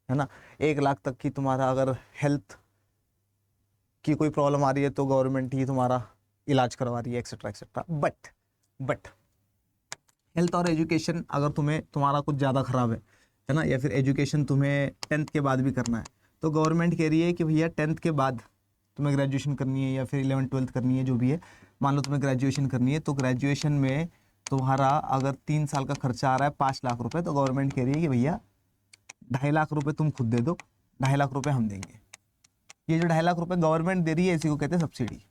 है ना। 1 लाख तक की तुम्हारा अगर हेल्थ की कोई प्रॉब्लम आ रही है तो गवर्नमेंट ही तुम्हारा इलाज करवा रही है, एक्सेट्रा एक्सेट्रा। बट हेल्थ और एजुकेशन अगर तुम्हारा कुछ ज़्यादा ख़राब है ना, या फिर एजुकेशन तुम्हें 10th के बाद भी करना है, तो गवर्नमेंट कह रही है कि भैया 10th के बाद तुम्हें ग्रेजुएशन करनी है या फिर 11th 12th करनी है, जो भी है, मान लो तुम्हें ग्रेजुएशन करनी है, तो ग्रेजुएशन में तुम्हारा अगर 3 साल का खर्चा आ रहा है 5 लाख रुपए, तो गवर्नमेंट कह रही है कि भैया 2.5 लाख रुपए तुम खुद दे दो, 2.5 लाख रुपए हम देंगे। ये जो 2.5 लाख रुपए गवर्नमेंट दे रही है, इसी को कहते हैं सब्सिडी।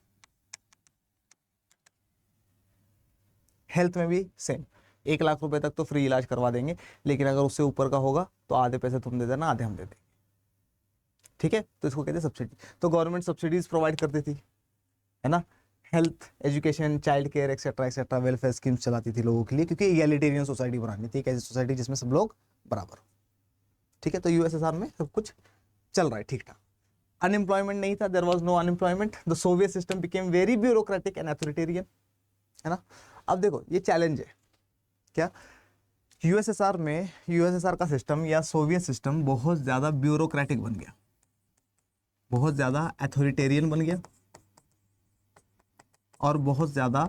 हेल्थ में भी सेम, 1 लाख रुपए तक तो फ्री इलाज करवा देंगे, लेकिन अगर उससे ऊपर का होगा तो आधे पैसे तुम दे देना, आधे हम दे देंगे। ठीक है, तो इसको कहते हैं सब्सिडी। तो गवर्नमेंट सब्सिडीज प्रोवाइड करती थी, है ना, health, education, child care etcetera etcetera, welfare schemes चलाती थी लोगों के लिए, क्योंकि इगैलिटेरियन सोसाइटी बनानी थी, एक ऐसी सोसाइटी जिसमें सब लोग बराबर हो। ठीक है, तो यूएसएसआर में सब कुछ चल रहा है ठीक ठाक। अनएम्प्लॉयमेंट नहीं था, there was no unemployment. The Soviet system became very bureaucratic and authoritarian, है ना। अब देखो ये चैलेंज है क्या, यूएसएसआर में, यूएसएसआर का सिस्टम या सोवियत सिस्टम बहुत ज्यादा ब्यूरोक्रेटिक बन गया, बहुत ज्यादा अथॉरिटेरियन बन गया और बहुत ज्यादा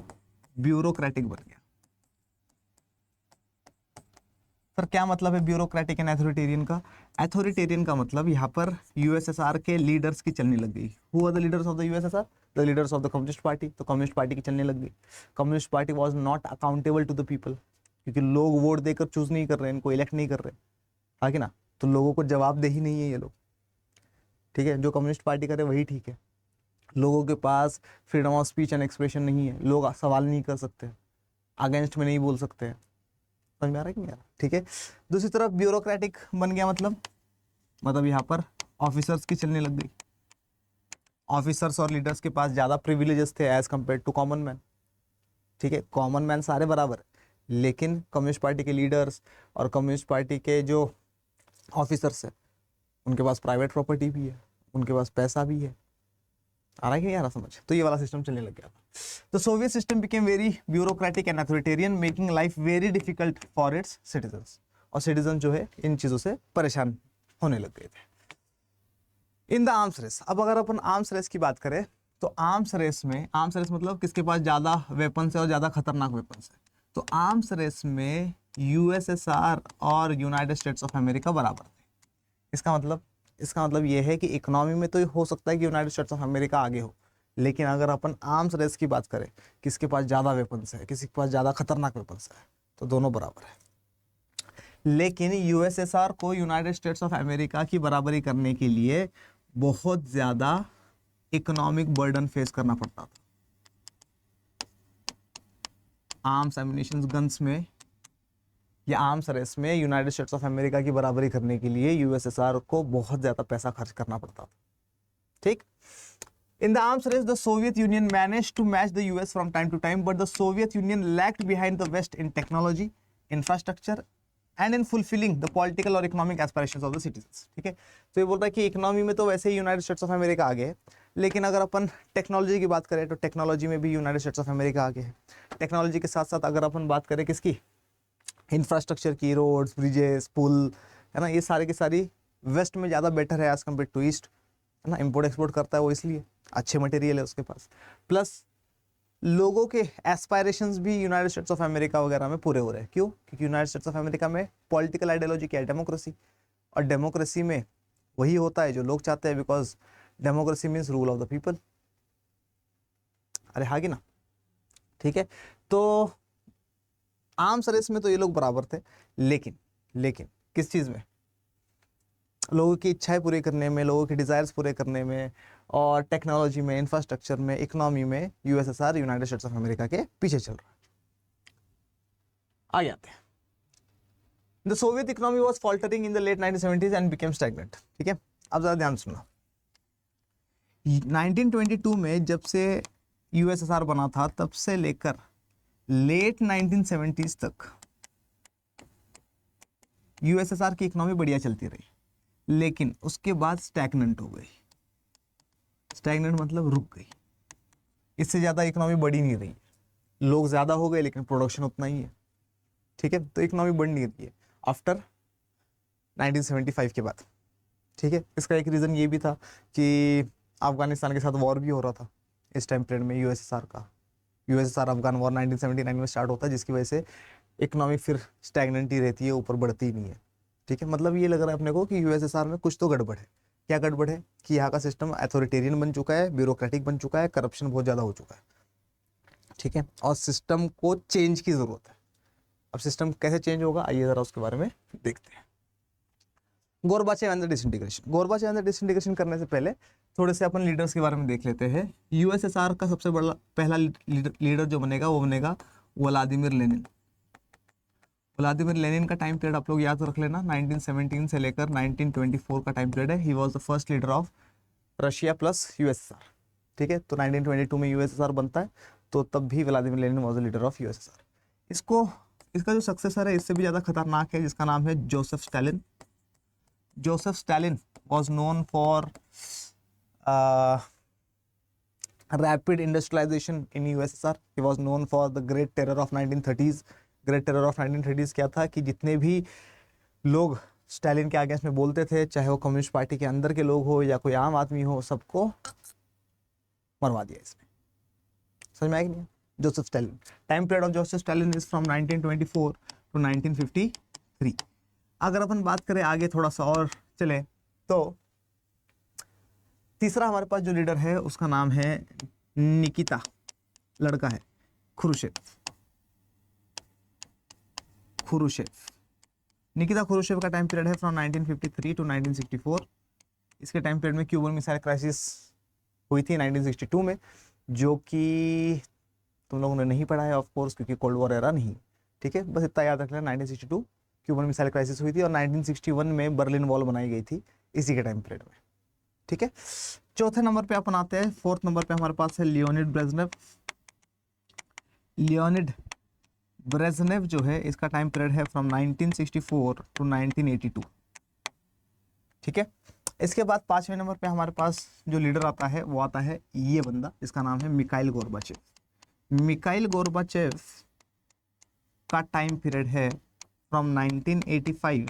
ब्यूरोक्रेटिक बन गया। सर क्या मतलब है ब्यूरोक्रेटिक एंड अथॉरिटेरियन का? अथॉरिटेरियन का मतलब यहाँ पर यूएसएसआर के लीडर्स की चलने लग गई। Who are the leaders of the USSR? The leaders of the communist party. तो कम्युनिस्ट पार्टी की चलने लग गई। Communist party was not accountable to the people, क्योंकि लोग वोट देकर चूज नहीं कर रहे हैं, इनको इलेक्ट नहीं कर रहे, है कि ना, तो लोगों को जवाबदेही नहीं है ये लोग। ठीक है, जो कम्युनिस्ट पार्टी करे वही ठीक है। लोगों के पास freedom of speech and expression नहीं है, लोग सवाल नहीं कर सकते, अगेंस्ट में नहीं बोल सकते हैं। समझ में आ रहा है कि नहीं आ रहा? ठीक है, दूसरी तरफ ब्यूरोक्रेटिक बन गया, मतलब यहाँ पर ऑफिसर्स की चलने लग गई। ऑफिसर्स और लीडर्स के पास ज़्यादा प्रिविलेजेस थे as compared to common man. ठीक है, कॉमन मैन सारे बराबर है, लेकिन कम्युनिस्ट पार्टी के लीडर्स और कम्युनिस्ट पार्टी के जो ऑफिसर्स हैं उनके पास प्राइवेट प्रॉपर्टी भी है, उनके पास पैसा भी है। आ रहा है कि नहीं आ रहा समझ? तो ये वाला सिस्टम चलने लग गया था। तो Soviet system became very bureaucratic and authoritarian, making life very difficult for its citizens. और सिटीजन जो है इन चीज़ों से परेशान होने लग गए थे। इन द आर्म्स रेस, अब अगर अपन आर्म्स रेस की बात करें तो आर्म्स रेस में, आर्म्स रेस मतलब किसके पास ज़्यादा वेपन्स है और ज़्यादा खतरनाक वेपन्स है। तो आर्म्स रेस में यूएसएसआर और यूनाइटेड स्टेट्स ऑफ अमेरिका बराबर थे। इसका मतलब ये है कि इकोनॉमी में तो हो सकता है कि यूनाइटेड स्टेट्स ऑफ अमेरिका आगे हो, लेकिन अगर अपन आर्म्स रेस की बात करें, किसके पास ज़्यादा वेपन्स है, किसी के पास ज़्यादा खतरनाक वेपन्स है, तो दोनों बराबर है। लेकिन यूएसएसआर को यूनाइटेड स्टेट्स ऑफ अमेरिका की बराबरी करने के लिए बहुत ज़्यादा इकोनॉमिक बर्डन फेस करना पड़ता था। आर्म्स, एम्युनिशंस, गन्स में या आर्म्स रेस में यूनाइटेड स्टेट्स ऑफ अमेरिका की बराबरी करने के लिए यूएसएसआर को बहुत ज़्यादा पैसा खर्च करना पड़ता था। ठीक, in the arms race the Soviet Union managed to match the US from time to time, but the Soviet Union lagged behind the West in technology, infrastructure and in fulfilling the political or economic aspirations of the citizens. ठीक है, तो ये बोलता है कि इकोनॉमी में तो वैसे ही यूनाइटेड स्टेट्स ऑफ अमेरिका आगे है, लेकिन अगर अपन टेक्नोलॉजी की बात करें तो टेक्नोलॉजी में भी यूनाइटेड स्टेट्स ऑफ अमेरिका आगे है। टेक्नोलॉजी के साथ साथ अगर अपन बात करें किसकी, इंफ्रास्ट्रक्चर की, रोड्स, ब्रिजेस, पुल, है ना, ये सारे की सारी वेस्ट में ज़्यादा बेटर है एज कम्पेयर टू ईस्ट, है ना। इम्पोर्ट एक्सपोर्ट करता है वो, इसलिए अच्छे मटेरियल है उसके पास, प्लस लोगों के एस्पायरेशंस भी यूनाइटेड स्टेट्स ऑफ अमेरिका वगैरह में पूरे हो रहे हैं। क्यों? क्योंकि यूनाइटेड स्टेट्स ऑफ अमेरिका में पॉलिटिकल आइडियोलॉजी क्या है? डेमोक्रेसी। और डेमोक्रेसी में वही होता है जो लोग चाहते हैं, because democracy means rule of the people. अरे हाँ कि ना? ठीक है, तो आर्म्स रेस में तो ये लोग बराबर थे, लेकिन किस चीज़ में? लोगों की इच्छाएं पूरी करने में, लोगों के डिज़ायर्स पूरे करने में, और टेक्नोलॉजी में, इंफ्रास्ट्रक्चर में, इकोनॉमी में USSR United States of America के पीछे चल रहा है। आगे आते हैं। The Soviet economy was faltering in the late 1970s and became stagnant. ठीक है, अब ज़रा ध्यान सुनो। 1922 में जब से यूएसएसआर बना था, तब से लेकर लेट 1970s तक यूएसएसआर की इकोनॉमी बढ़िया चलती रही, लेकिन उसके बाद स्टैग्नेंट हो गई। स्टैग्नेंट मतलब रुक गई, इससे ज़्यादा इकोनॉमी बढ़ी नहीं रही है। लोग ज़्यादा हो गए लेकिन प्रोडक्शन उतना ही है। ठीक है, तो इकोनॉमी बढ़ नहीं रही है आफ्टर 1975 के बाद। ठीक है, इसका एक रीज़न ये भी था कि अफगानिस्तान के साथ वॉर भी हो रहा था इस टाइम पीरियड में यूएसएसआर का। यूएसएसआर अफगान वॉर 1979 में स्टार्ट होता है, जिसकी वजह से इकोनॉमी फिर स्टैग्नेंट ही रहती है, ऊपर बढ़ती ही नहीं है। ठीक है, मतलब ये लग रहा है अपने को कि यूएसएसआर में कुछ तो गड़बड़ है। क्या गड़बड़ है? कि यहाँ का सिस्टम अथॉरिटेरियन बन चुका है, ब्यूरोक्रेटिक बन चुका है, करप्शन बहुत ज़्यादा हो चुका है। ठीक है, और सिस्टम को चेंज की ज़रूरत है। अब सिस्टम कैसे चेंज होगा, आइए ज़रा उसके बारे में देखते हैं। Gorbachev and the disintegration. Gorbachev and the disintegration करने से पहले थोड़े से अपन लीडर्स के बारे में देख लेते हैं। यूएसएसआर का सबसे बड़ा पहला लीडर जो बनेगा वो बनेगा व्लादिमीर लेनिन। व्लादिमीर लेनिन का टाइम पीरियड आप लोग याद रख लेना, 1917 से लेकर 1924 का टाइम पीरियड है। He was the first leader of Russia plus USSR. ठीक है, तो 1922 में यूएसएसआर बनता है, तो तब भी Vladimir Lenin was the leader of USSR. इसको इसका जो सक्सेसर है इससे भी ज़्यादा खतरनाक है, जिसका नाम है Joseph Stalin. Joseph Stalin was known for rapid industrialization in USSR. He was known for the Great Terror of 1930s. Great Terror of 1930s क्या था कि जितने भी लोग स्टालिन के अगेंस्ट में बोलते थे, चाहे वो कम्युनिस्ट पार्टी के अंदर के लोग हो या कोई आम आदमी हो, सबको मरवा दिया इसने। समझ में आया कि नहीं? Joseph Stalin. Time period of Joseph Stalin is from 1924 to 1953। अगर अपन बात करें आगे थोड़ा सा और चले, तो तीसरा हमारे पास जो लीडर है उसका नाम है निकिता, लड़का है खुरुशेव। निकिता खुरुशेव का टाइम पीरियड है फ्रॉम 1953 टू 1964। इसके टाइम पीरियड में क्यूबन मिसाइल क्राइसिस हुई थी 1962 में, जो कि तुम लोगों ने नहीं पढ़ा है ऑफ कोर्स, क्योंकि कोल्ड वॉर एरा नहीं। ठीक है, बस इतना याद रख लेना, 1962 क्यूबन मिसाइल क्राइसिस हुई थी और 1961 में बर्लिन वॉल बनाई गई थी इसी के टाइम पीरियड में। ठीक है, चौथे नंबर पे अपन आते हैं। फोर्थ नंबर पे हमारे पास है लियोनिड ब्रेजनेव। लियोनिड ब्रेजनेव जो है इसका टाइम पीरियड है फ्रॉम 1964 टू 1982। ठीक है, इसके बाद पांचवें नंबर पे हमारे पास जो लीडर आता है वो आता है ये बंदा, जिसका नाम है मिखाइल गोर्बाचेव। मिखाइल गोर्बाचेव का टाइम पीरियड है from 1985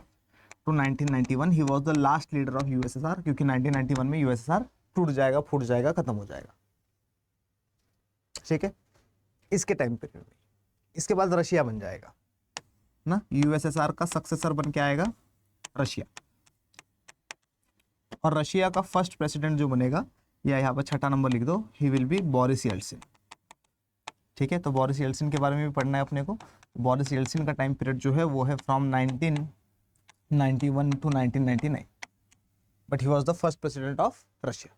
to 1991। He was the last leader of USSR, क्योंकि 1991 में यूएसएसआर टूट जाएगा, फूट जाएगा, खत्म हो जाएगा। ठीक है, इसके टाइम पीरियड में। इसके बाद रशिया बन जाएगा ना, यूएसएसआर का सक्सेसर बन के आएगा रशिया। और रशिया का फर्स्ट प्रेसिडेंट जो बनेगा, या यहाँ पर छठा नंबर लिख दो, he will be Boris Yeltsin. ठीक है, तो बोरिस येल्सिन के बारे में भी पढ़ना है अपने को। बोरिस येल्सिन का टाइम पीरियड जो है वो है from 1991 to 1999, but he was the first president of Russia.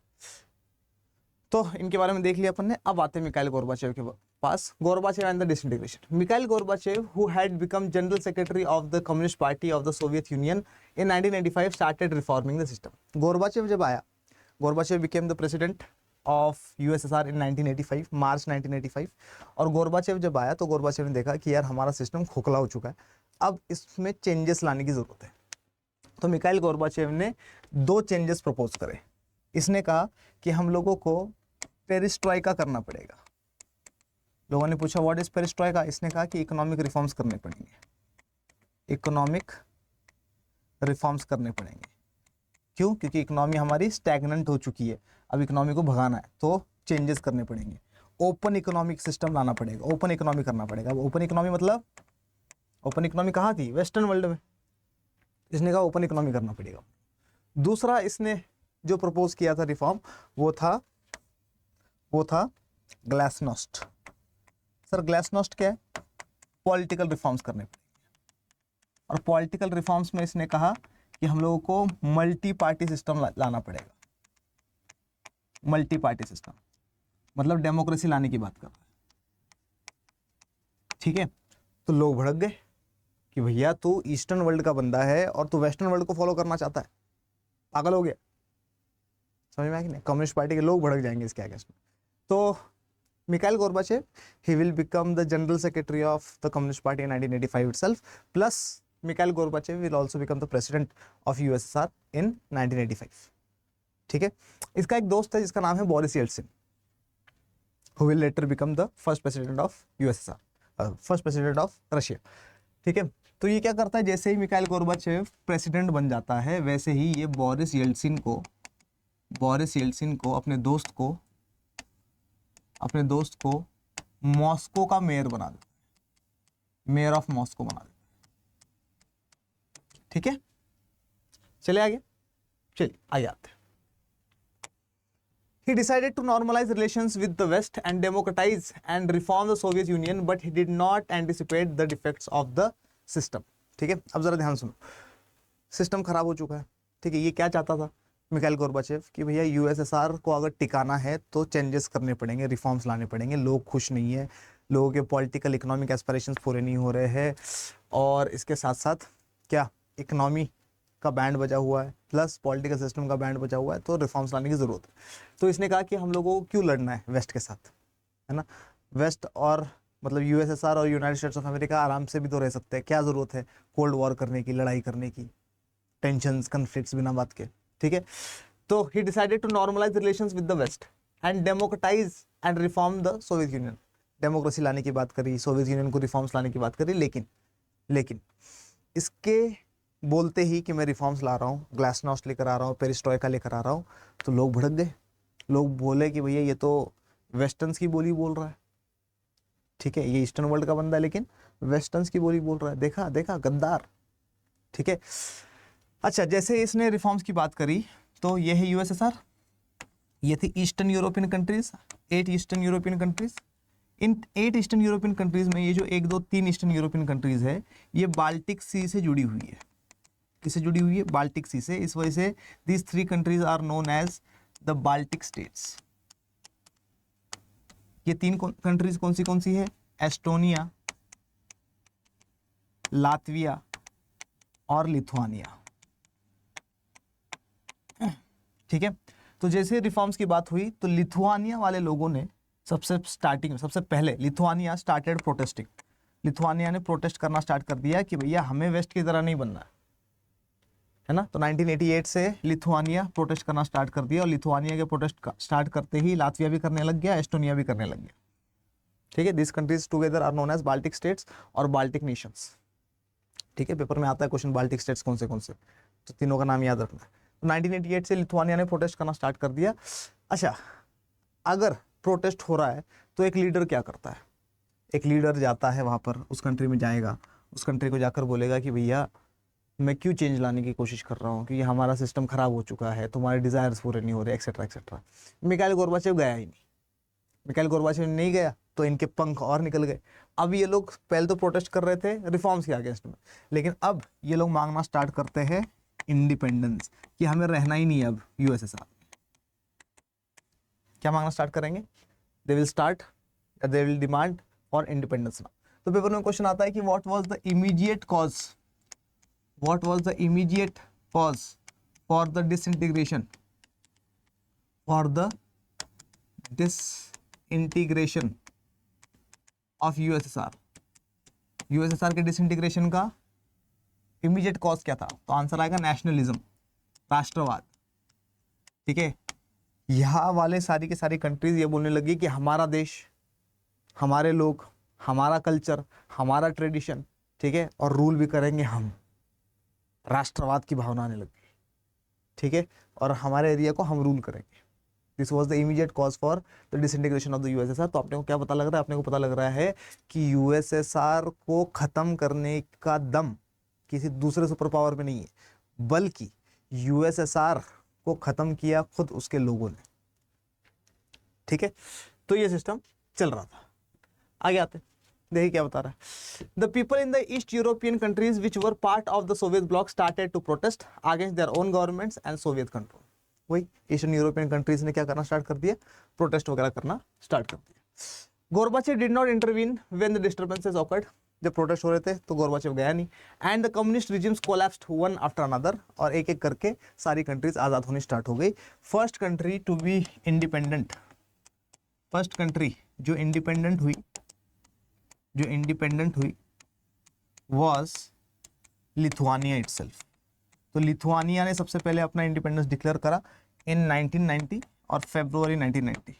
तो इनके बारे में देख लिया अपन ने। अब आते हैं मिखाइल गोर्बाचेव के पास। Gorbachev and the disintegration. Mikhail Gorbachev, who had become general secretary of the communist party of the Soviet Union in 1985, started reforming the system. Gorbachev जब आया, Gorbachev became the president of USSR in 1985, March 1985। और गोर्बाचेव जब आया तो गोर्बाचेव ने देखा कि यार हमारा सिस्टम खोखला हो चुका है, अब इसमें चेंजेस लाने की जरूरत है। तो मिखाइल गोर्बाचेव ने दो चेंजेस प्रपोज करे। इसने कहा कि हम लोगों को पेरिस्ट्रोइका करना पड़ेगा। लोगों ने पूछा व्हाट इज पेरिस्ट्रोइका, इसने कहा कि इकोनॉमिक रिफॉर्म्स करने पड़ेंगे, इकोनॉमिक रिफॉर्म्स करने पड़ेंगे। क्यों? क्योंकि इकोनॉमी हमारी स्टैग्नेंट हो चुकी है, अब इकोनॉमी को भगाना है तो चेंजेस करने पड़ेंगे। ओपन इकोनॉमिक सिस्टम लाना पड़ेगा, ओपन इकोनॉमी करना पड़ेगा। ओपन इकोनॉमी मतलब, ओपन इकोनॉमी कहाँ थी? वेस्टर्न वर्ल्ड में। इसने कहा ओपन इकोनॉमी करना पड़ेगा। दूसरा इसने जो प्रपोज किया था रिफॉर्म, वो था ग्लासनोस्ट। सर ग्लासनोस्ट क्या है? पॉलिटिकल रिफॉर्म्स करने पड़ेंगे। और पॉलिटिकल रिफॉर्म्स में इसने कहा कि हम लोगों को मल्टी पार्टी सिस्टम लाना पड़ेगा। मल्टी पार्टी सिस्टम मतलब डेमोक्रेसी लाने की बात कर रहा है। ठीक है, तो लोग भड़क गए कि भैया तू ईस्टर्न वर्ल्ड का बंदा है और तू वेस्टर्न वर्ल्ड को फॉलो करना चाहता है, पागल हो गया। समझ में आया कि नहीं? कम्युनिस्ट पार्टी के लोग भड़क जाएंगे इसके अगेंस्ट में। तो Mikhail Gorbachev, he will become the general secretary of the Communist Party in 1985 itself. Plus, Mikhail Gorbachev will also become the president of USSR in 1985. ठीक है, इसका एक दोस्त है जिसका नाम है Boris Yeltsin, who will later become the first president of USSR, first president of Russia. ठीक है, तो ये क्या करता है, जैसे ही मिखाइल गोर्बाचेव प्रेसिडेंट बन जाता है, वैसे ही ये बोरिस येल्सिन को अपने दोस्त को मॉस्को का मेयर बना देता है, मेयर ऑफ मॉस्को बना देता है। ठीक है, चले आगे, चलिए आगे आते हैं। He decided to normalize relations with the West and democratize and reform the Soviet Union, but he did not anticipate the defects of the system. ठीक है, अब जरा ध्यान सुनो। सिस्टम खराब हो चुका है। ठीक है, ये क्या चाहता था मिखाइल गोर्बाचेव कि भैया यूएसएसआर को अगर टिकाना है तो चेंजेस करने पड़ेंगे, रिफॉर्म्स लाने पड़ेंगे, लोग खुश नहीं है, लोगों के पॉलिटिकल इकोनॉमिक एस्पिरेशंस पूरे नहीं हो रहे हैं, और इसके साथ साथ क्या इकोनॉमी का बैंड बजा हुआ है प्लस पॉलिटिकल सिस्टम का बैंड बजा हुआ है, तो रिफॉर्म्स लाने की ज़रूरत है। तो इसने कहा कि हम लोगों को क्यों लड़ना है वेस्ट के साथ, है ना। वेस्ट और मतलब यूएसएसआर और यूनाइटेड स्टेट्स ऑफ अमेरिका आराम से भी तो रह सकते हैं, क्या ज़रूरत है कोल्ड वॉर करने की, लड़ाई करने की, टेंशंस कन्फ्लिक्ट्स बिना बात के, ठीक है। तो he decided to normalise relations with the West and democratise and reform the Soviet Union. Democracy लाने की बात करी, सोवियत यूनियन को रिफॉर्म्स लाने की बात करी, लेकिन इसके बोलते ही कि मैं रिफॉर्म्स ला रहा हूँ, ग्लासनोस्ट लेकर आ रहा हूँ, पेरिस्ट्रोइका लेकर आ रहा हूँ, तो लोग भड़क गए। लोग बोले कि भैया ये तो वेस्टर्न्स की बोली बोल रहा है, ठीक है, ये ईस्टर्न वर्ल्ड का बंदा है लेकिन वेस्टर्न्स की बोली बोल रहा है, देखा गद्दार, ठीक है। अच्छा, जैसे इसने रिफॉर्म्स की बात करी तो ये है यूएसएसआर, ये थी eastern European countries, 8 eastern European countries. इन 8 ईस्टर्न यूरोपियन कंट्रीज में ये जो 1 2 3 ईस्टर्न यूरोपियन कंट्रीज है, ये बाल्टिक सी से जुड़ी हुई है। किससे जुड़ी हुई है? बाल्टिक सी से। इस वजह से these 3 countries are known as the Baltic states. ये 3 कंट्रीज कौन सी है? एस्टोनिया, लातविया और लिथुआनिया, ठीक है। तो जैसे रिफॉर्म्स की बात हुई तो लिथुआनिया वाले लोगों ने सबसे स्टार्टिंग में, सबसे पहले लिथुआनिया स्टार्टेड प्रोटेस्टिंग। लिथुआनिया ने प्रोटेस्ट करना स्टार्ट कर दिया कि भैया हमें वेस्ट की तरह नहीं बनना है ना। तो 1988 से लिथुआनिया प्रोटेस्ट करना स्टार्ट कर दिया, और लिथुआनिया के प्रोटेस्ट स्टार्ट करते ही लातविया भी करने लग गया, एस्टोनिया भी करने लग गया, ठीक है। This countries together are known as Baltic states और बाल्टिक नेशंस, ठीक है। पेपर में आता है क्वेश्चन बाल्टिक स्टेट्स कौन से, तो तीनों का नाम याद रखना है। तो 1988 से लिथुआनिया ने प्रोटेस्ट करना स्टार्ट कर दिया। अच्छा, अगर प्रोटेस्ट हो रहा है तो एक लीडर क्या करता है? एक लीडर जाता है वहाँ पर, उस कंट्री में जाएगा, उस कंट्री को जाकर बोलेगा कि भैया मैं क्यों चेंज लाने की कोशिश कर रहा हूँ, क्योंकि हमारा सिस्टम खराब हो चुका है, तुम्हारे डिज़ायर्स पूरे नहीं हो रहे, एक्सेट्रा एक्सेट्रा। मिखाइल गोर्बाचेव गया ही नहीं। मिखाइल गोर्बाचेव नहीं गया तो इनके पंख और निकल गए। अब ये लोग पहले तो प्रोटेस्ट कर रहे थे रिफॉर्म्स के अगेंस्ट में, लेकिन अब ये लोग मांगना स्टार्ट करते हैं इंडिपेंडेंस, कि हमें रहना ही नहीं है अब यूएसएसआर। क्या मांगना स्टार्ट करेंगे? They will start, they will demand for independence ना। तो पेपर में क्वेश्चन आता है कि what was the immediate cause, what was the immediate cause for the disintegration, for the disintegration of USSR. USSR के डिसइंटीग्रेशन का इमीडिएट कॉज क्या था? तो आंसर आएगा नेशनलिज्म, राष्ट्रवाद, ठीक है। यहाँ वाले सारी के सारी कंट्रीज ये बोलने लगी कि हमारा देश, हमारे लोग, हमारा कल्चर, हमारा ट्रेडिशन, ठीक है, और रूल भी करेंगे हम। राष्ट्रवाद की भावना आने लगी, ठीक है, और हमारे एरिया को हम रूल करेंगे। This was the immediate cause for the disintegration of the USSR. तो अपने को क्या पता लग रहा है? अपने को पता लग रहा है कि यूएसएसआर को खत्म करने का दम किसी दूसरे सुपर पावर में नहीं है, बल्कि यूएसएसआर को खत्म किया खुद उसके लोगों ने, ठीक है। तो ये सिस्टम चल रहा था। आगे आते, देखिए क्या बता रहा है। The people in the East European countries which were part of the Soviet bloc started to protest against their own governments and Soviet control. वही ईस्टर्न यूरोपियन कंट्रीज ने क्या करना स्टार्ट कर दिया? प्रोटेस्ट वगैरह करना स्टार्ट कर दिया। Gorbachev did not intervene when the disturbances awkward. जब प्रोटेस्ट हो रहे थे तो गोर्बाचेव गया नहीं। And the communist regimes collapsed one after another, और एक एक करके सारी कंट्रीज आज़ाद होनी स्टार्ट हो गई। First country to be independent, first country जो इंडिपेंडेंट हुई वॉज लिथुआनिया इटसेल्फ। तो लिथुआनिया ने सबसे पहले अपना इंडिपेंडेंस डिक्लेयर करा इन 1990 और फरवरी 1990,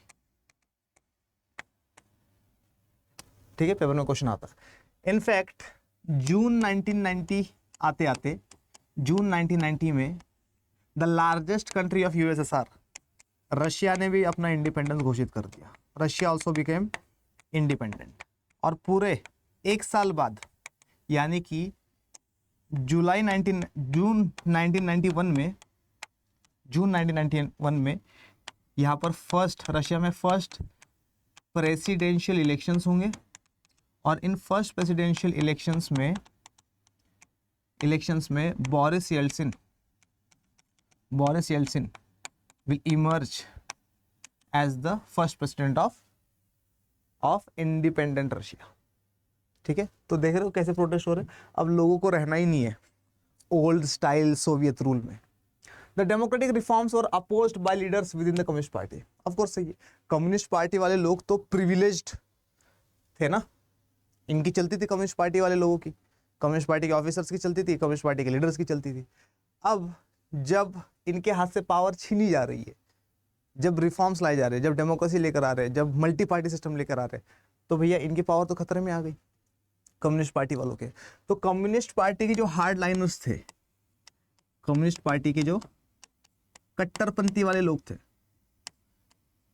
ठीक है। पेपर में क्वेश्चन आता है। इनफैक्ट जून 1990 आते आते जून 1990 में the largest country of USSR Russia ने भी अपना इंडिपेंडेंस घोषित कर दिया। रशिया ऑल्सो बिकेम इंडिपेंडेंट, और पूरे एक साल बाद यानी कि जून 1991 में यहाँ पर रशिया में फर्स्ट प्रेसिडेंशियल इलेक्शंस होंगे, और इन फर्स्ट प्रेसिडेंशियल इलेक्शंस में Boris Yeltsin will emerge as the first president of of independent Russia. ठीक है, तो देख रहे हो कैसे प्रोटेस्ट हो रहे हैं। अब लोगों को रहना ही नहीं है ओल्ड स्टाइल सोवियत रूल में। The democratic reforms were opposed by leaders within the communist party. Of course सही है, कम्युनिस्ट पार्टी वाले लोग तो प्रिविलेज्ड थे ना, इनकी चलती थी कम्युनिस्ट पार्टी वाले लोगों की, कम्युनिस्ट पार्टी के ऑफिसर्स की चलती थी, कम्युनिस्ट पार्टी के लीडर्स की चलती थी। अब जब इनके हाथ से पावर छीनी जा रही है, जब रिफॉर्म्स लाए जा रहे हैं, जब डेमोक्रेसी लेकर आ रहे हैं, जब मल्टी पार्टी सिस्टम लेकर आ रहे हैं, तो भैया इनकी पावर तो खतरे में आ गई कम्युनिस्ट पार्टी वालों के। तो कम्युनिस्ट पार्टी के जो हार्ड लाइनर्स थे, कम्युनिस्ट पार्टी के जो कट्टरपंथी वाले लोग थे,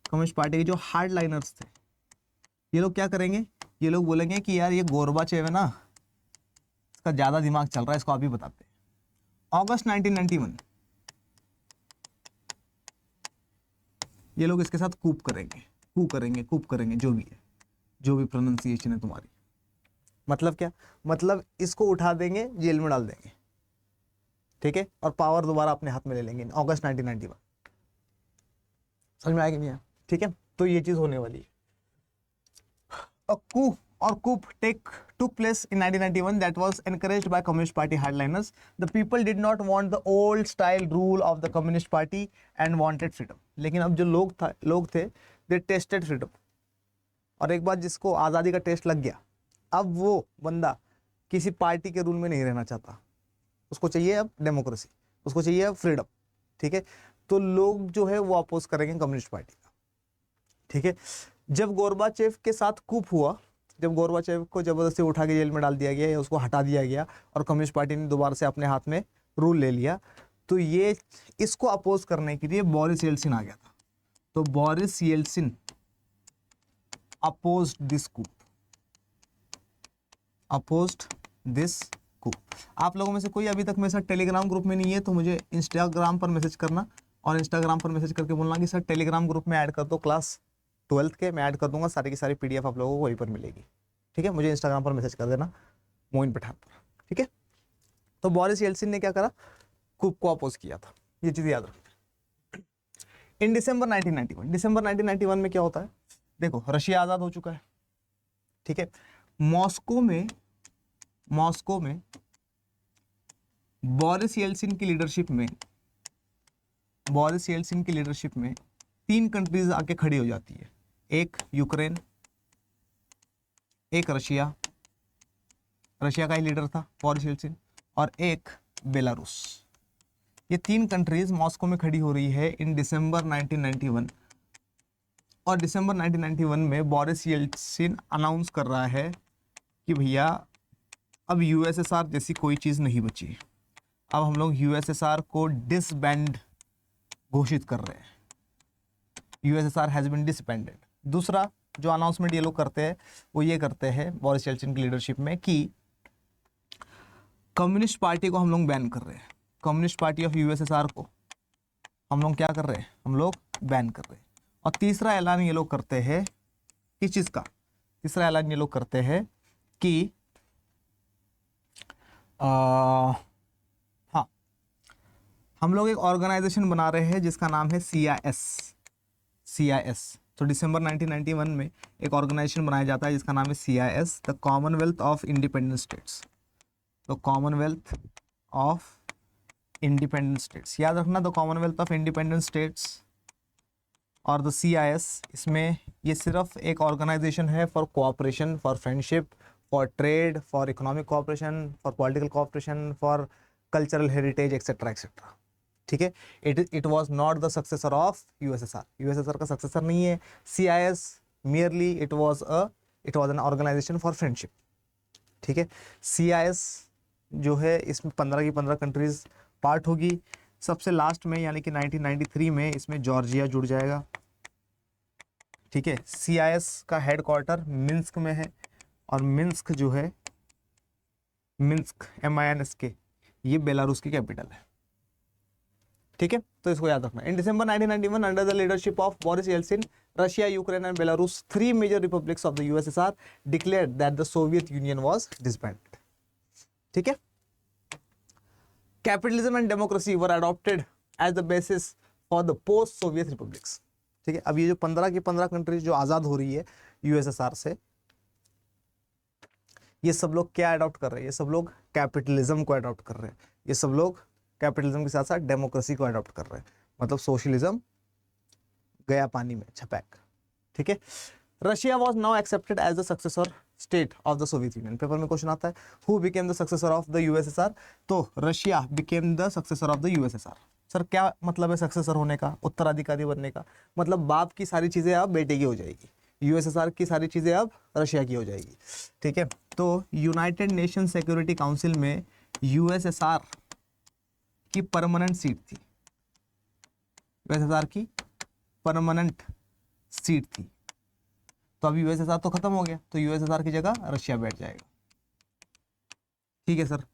कम्युनिस्ट पार्टी के जो हार्ड लाइनर्स थे, ये लोग क्या करेंगे, ये लोग बोलेंगे कि यार ये गोरबाचेव है ना, इसका ज्यादा दिमाग चल रहा है, इसको अभी बताते हैं। अगस्त 1991 ये लोग इसके साथ कूप करेंगे, जो भी है, जो भी प्रोनाउंसिएशन है तुम्हारी। मतलब क्या, मतलब इसको उठा देंगे, जेल में डाल देंगे, ठीक है, और पावर दोबारा अपने हाथ में ले लेंगे अगस्त 1991। समझ में आएगी नहीं आया? ठीक है, तो ये चीज होने वाली है। A coup took place in 1991 that was encouraged by Communist Party hardliners. The people did not want the old style rule of the Communist Party and wanted freedom. लेकिन अब जो लोग थे they tasted freedom. और एक बार जिसको आज़ादी का टेस्ट लग गया, अब वो बंदा किसी पार्टी के रूल में नहीं रहना चाहता, उसको चाहिए अब डेमोक्रेसी, उसको चाहिए अब फ्रीडम। ठीक है, तो लोग जो है वो अपोज करेंगे कम्युनिस्ट पार्टी का। ठीक है, जब गोरबाचेव के साथ कूप हुआ, जब गोरबाचेव को जबरदस्ती उठा के जेल में डाल दिया गया या उसको हटा दिया गया और कम्युनिस्ट पार्टी ने दोबारा से अपने हाथ में रूल ले लिया, तो ये इसको अपोज करने के लिए बोरिस येल्सिन आ गया था। तो बोरिस येल्सिन अपोज्ड दिस कूप, आप लोगों में से कोई अभी तक मेरे साथ टेलीग्राम ग्रुप में नहीं है तो मुझे इंस्टाग्राम पर मैसेज करना, और इंस्टाग्राम पर मैसेज करके बोलना कि सर टेलीग्राम ग्रुप में ऐड कर दो, क्लास 12th के मैं ऐड कर दूंगा, सारी की सारी PDF आप लोगों को वहीं पर मिलेगी। ठीक है, मुझे इंस्टाग्राम पर मैसेज कर देना, मोइन पठान पर। ठीक है, तो बोरिस येल्सिन ने क्या करा, कूप को अपोज किया था, ये चीज याद रखना। इन दिसंबर 1991 में क्या होता है, देखो रशिया आजाद हो चुका है। ठीक है, मॉस्को में बोरिस येल्सिन की लीडरशिप में 3 कंट्रीज आके खड़ी हो जाती है, एक यूक्रेन, एक रशिया का ही लीडर था बोरिस येल्सिन, और एक बेलारूस। ये 3 कंट्रीज मॉस्को में खड़ी हो रही है इन दिसंबर 1991। और दिसंबर 1991 में बोरिस येल्सिन अनाउंस कर रहा है कि भैया अब USSR जैसी कोई चीज़ नहीं बची, अब हम लोग USSR को डिसबैंड घोषित कर रहे हैं, USSR हैज़ बीन डिसबैंडेड। दूसरा जो अनाउंसमेंट ये लोग करते हैं वो ये करते हैं बोरिस येल्सिन की लीडरशिप में कि कम्युनिस्ट पार्टी को हम लोग बैन कर रहे हैं, कम्युनिस्ट पार्टी ऑफ USSR को हम लोग क्या कर रहे हैं, हम लोग बैन कर रहे हैं। और तीसरा ऐलान ये लोग करते हैं, किस चीज़ का, तीसरा ऐलान ये लोग करते हैं कि हाँ, हम लोग एक ऑर्गेनाइजेशन बना रहे हैं जिसका नाम है CIS। तो दिसंबर 1991 में एक ऑर्गेनाइजेशन बनाया जाता है जिसका नाम है CIS, the Commonwealth of independent states. तो कॉमनवेल्थ ऑफ इंडिपेंडेंट स्टेट्स, याद रखना, the Commonwealth of independent states और द CIS, इसमें ये सिर्फ एक ऑर्गेनाइजेशन है for cooperation, for friendship, for trade, for economic cooperation, for political cooperation, for cultural heritage etcetera etcetera. ठीक है, it was not the successor of USSR का सक्सेसर नहीं है। CIS merely it was an organization for friendship। ठीक है, CIS जो है इसमें 15 की 15 कंट्रीज पार्ट होगी। सबसे लास्ट में यानी कि 1993 में इसमें जॉर्जिया जुड़ जाएगा। ठीक है, CIS का हेडक्वार्टर मिन्स्क में है, और मिन्स्क जो है, मिन्स्क MINSK, ये बेलारूस की कैपिटल है। ठीक है, तो इसको याद रखना। In December 1991 under the leadership of Boris Yeltsin, Russia, Ukraine and Belarus, 3 major republics of the USSR declared that the Soviet Union was disbanded. ठीक है, capitalism and democracy were adopted as the basis for the post Soviet republics. ठीक है, अब ये जो 15 की 15 कंट्रीज जो आज़ाद हो रही है, यूएसएसआर से। ये सब लोग क्या अडॉप्ट कर रहे हैं? ये सब लोग कैपिटलिज्म को अडॉप्ट कर रहे हैं। ये सब लोग कैपिटलिज्म के साथ साथ डेमोक्रेसी को अडॉप्ट कर रहे हैं। मतलब सोशलिज्म गया पानी में, छपैक। ठीक है। Russia was now accepted as the successor state of the Soviet Union. Paper में क्वेश्चन आता है who became the successor of the USSR, तो Russia became the successor of the USSR. Sir क्या मतलब है सक्सेसर होने का, उत्तराधिकारी बनने का? मतलब बाप की सारी चीजें अब बेटे की हो जाएगी, यूएसएसआर की सारी चीजें अब रशिया की हो जाएगी। ठीक है। तो यूनाइटेड नेशन सिक्योरिटी काउंसिल में यूएसएसआर की परमानेंट सीट थी, यूएसएसआर की परमानेंट सीट थी। तो अब यूएसएसआर तो खत्म हो गया, तो यूएसएसआर की जगह रशिया बैठ जाएगा। ठीक है सर।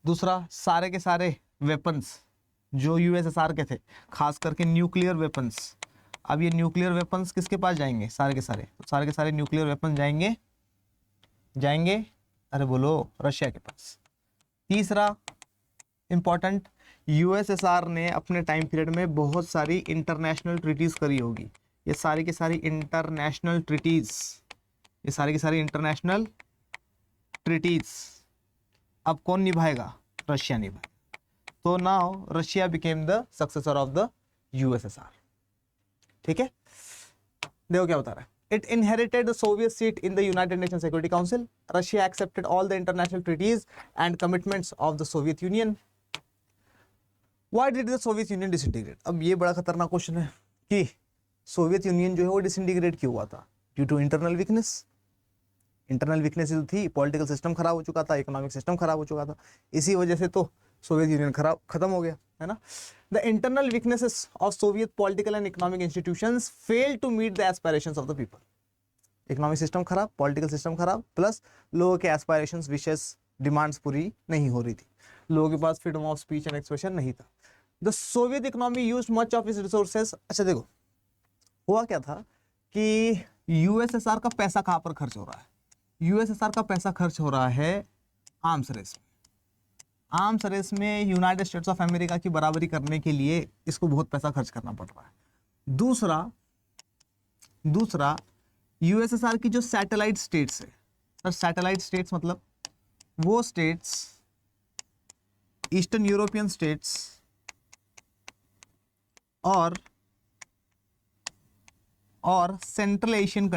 दूसरा सारे के सारे वेपन्स जो यूएसएसआर के थे, खास करके न्यूक्लियर वेपन्स, अब ये न्यूक्लियर वेपन्स किसके पास जाएंगे? सारे के सारे, तो सारे के सारे न्यूक्लियर वेपन जाएंगे अरे बोलो, रशिया के पास। तीसरा इंपॉर्टेंट, यूएसएसआर ने अपने टाइम पीरियड में बहुत सारी इंटरनेशनल ट्रीटीज करी होगी। ये सारी की सारी इंटरनेशनल ट्रीटीज, ये सारी की सारी इंटरनेशनल ट्रीटीज अब कौन निभाएगा? रशिया निभाएगा। तो now Russia became the successor of the USSR. ठीक है। देखो क्या बता रहा है, it inherited the Soviet seat in the United Nation Security Council. Russia accepted all the international treaties and commitments of the Soviet Union. Why did the Soviet Union disintegrate? अब ये बड़ा खतरनाक क्वेश्चन है कि सोवियत यूनियन जो है वो डिसइंटीग्रेट क्यों हुआ था? Due to internal weakness. Internal weakness जो थी, पॉलिटिकल सिस्टम खराब हो चुका था, इकोनॉमिक सिस्टम खराब हो चुका था, इसी वजह से तो सोवियत यूनियन खत्म हो गया, है ना। The internal weaknesses of Soviet political and economic institutions fail to meet the aspirations of the people. Economic system खराब, पॉलिटिकल सिस्टम खराब, प्लस लोगों के एस्पायरेशंस, विशेष डिमांड्स पूरी नहीं हो रही थी, लोगों के पास freedom of speech and expression नहीं था। The Soviet economy used much of its resources. अच्छा देखो, हुआ क्या था कि यूएसएसआर का पैसा कहां पर खर्च हो रहा है? यूएसएसआर का पैसा खर्च हो रहा है आर्म्स रेस में। आर्म्स रेस में यूनाइटेड स्टेट्स ऑफ अमेरिका की बराबरी करने के लिए इसको बहुत पैसा खर्च करना पड़ रहा है। दूसरा यूएसएसआर की जो सैटेलाइट स्टेट्स है, सर सैटेलाइट स्टेट्स मतलब वो स्टेट्स, ईस्टर्न यूरोपियन स्टेट्स और सेंट्रल एशियन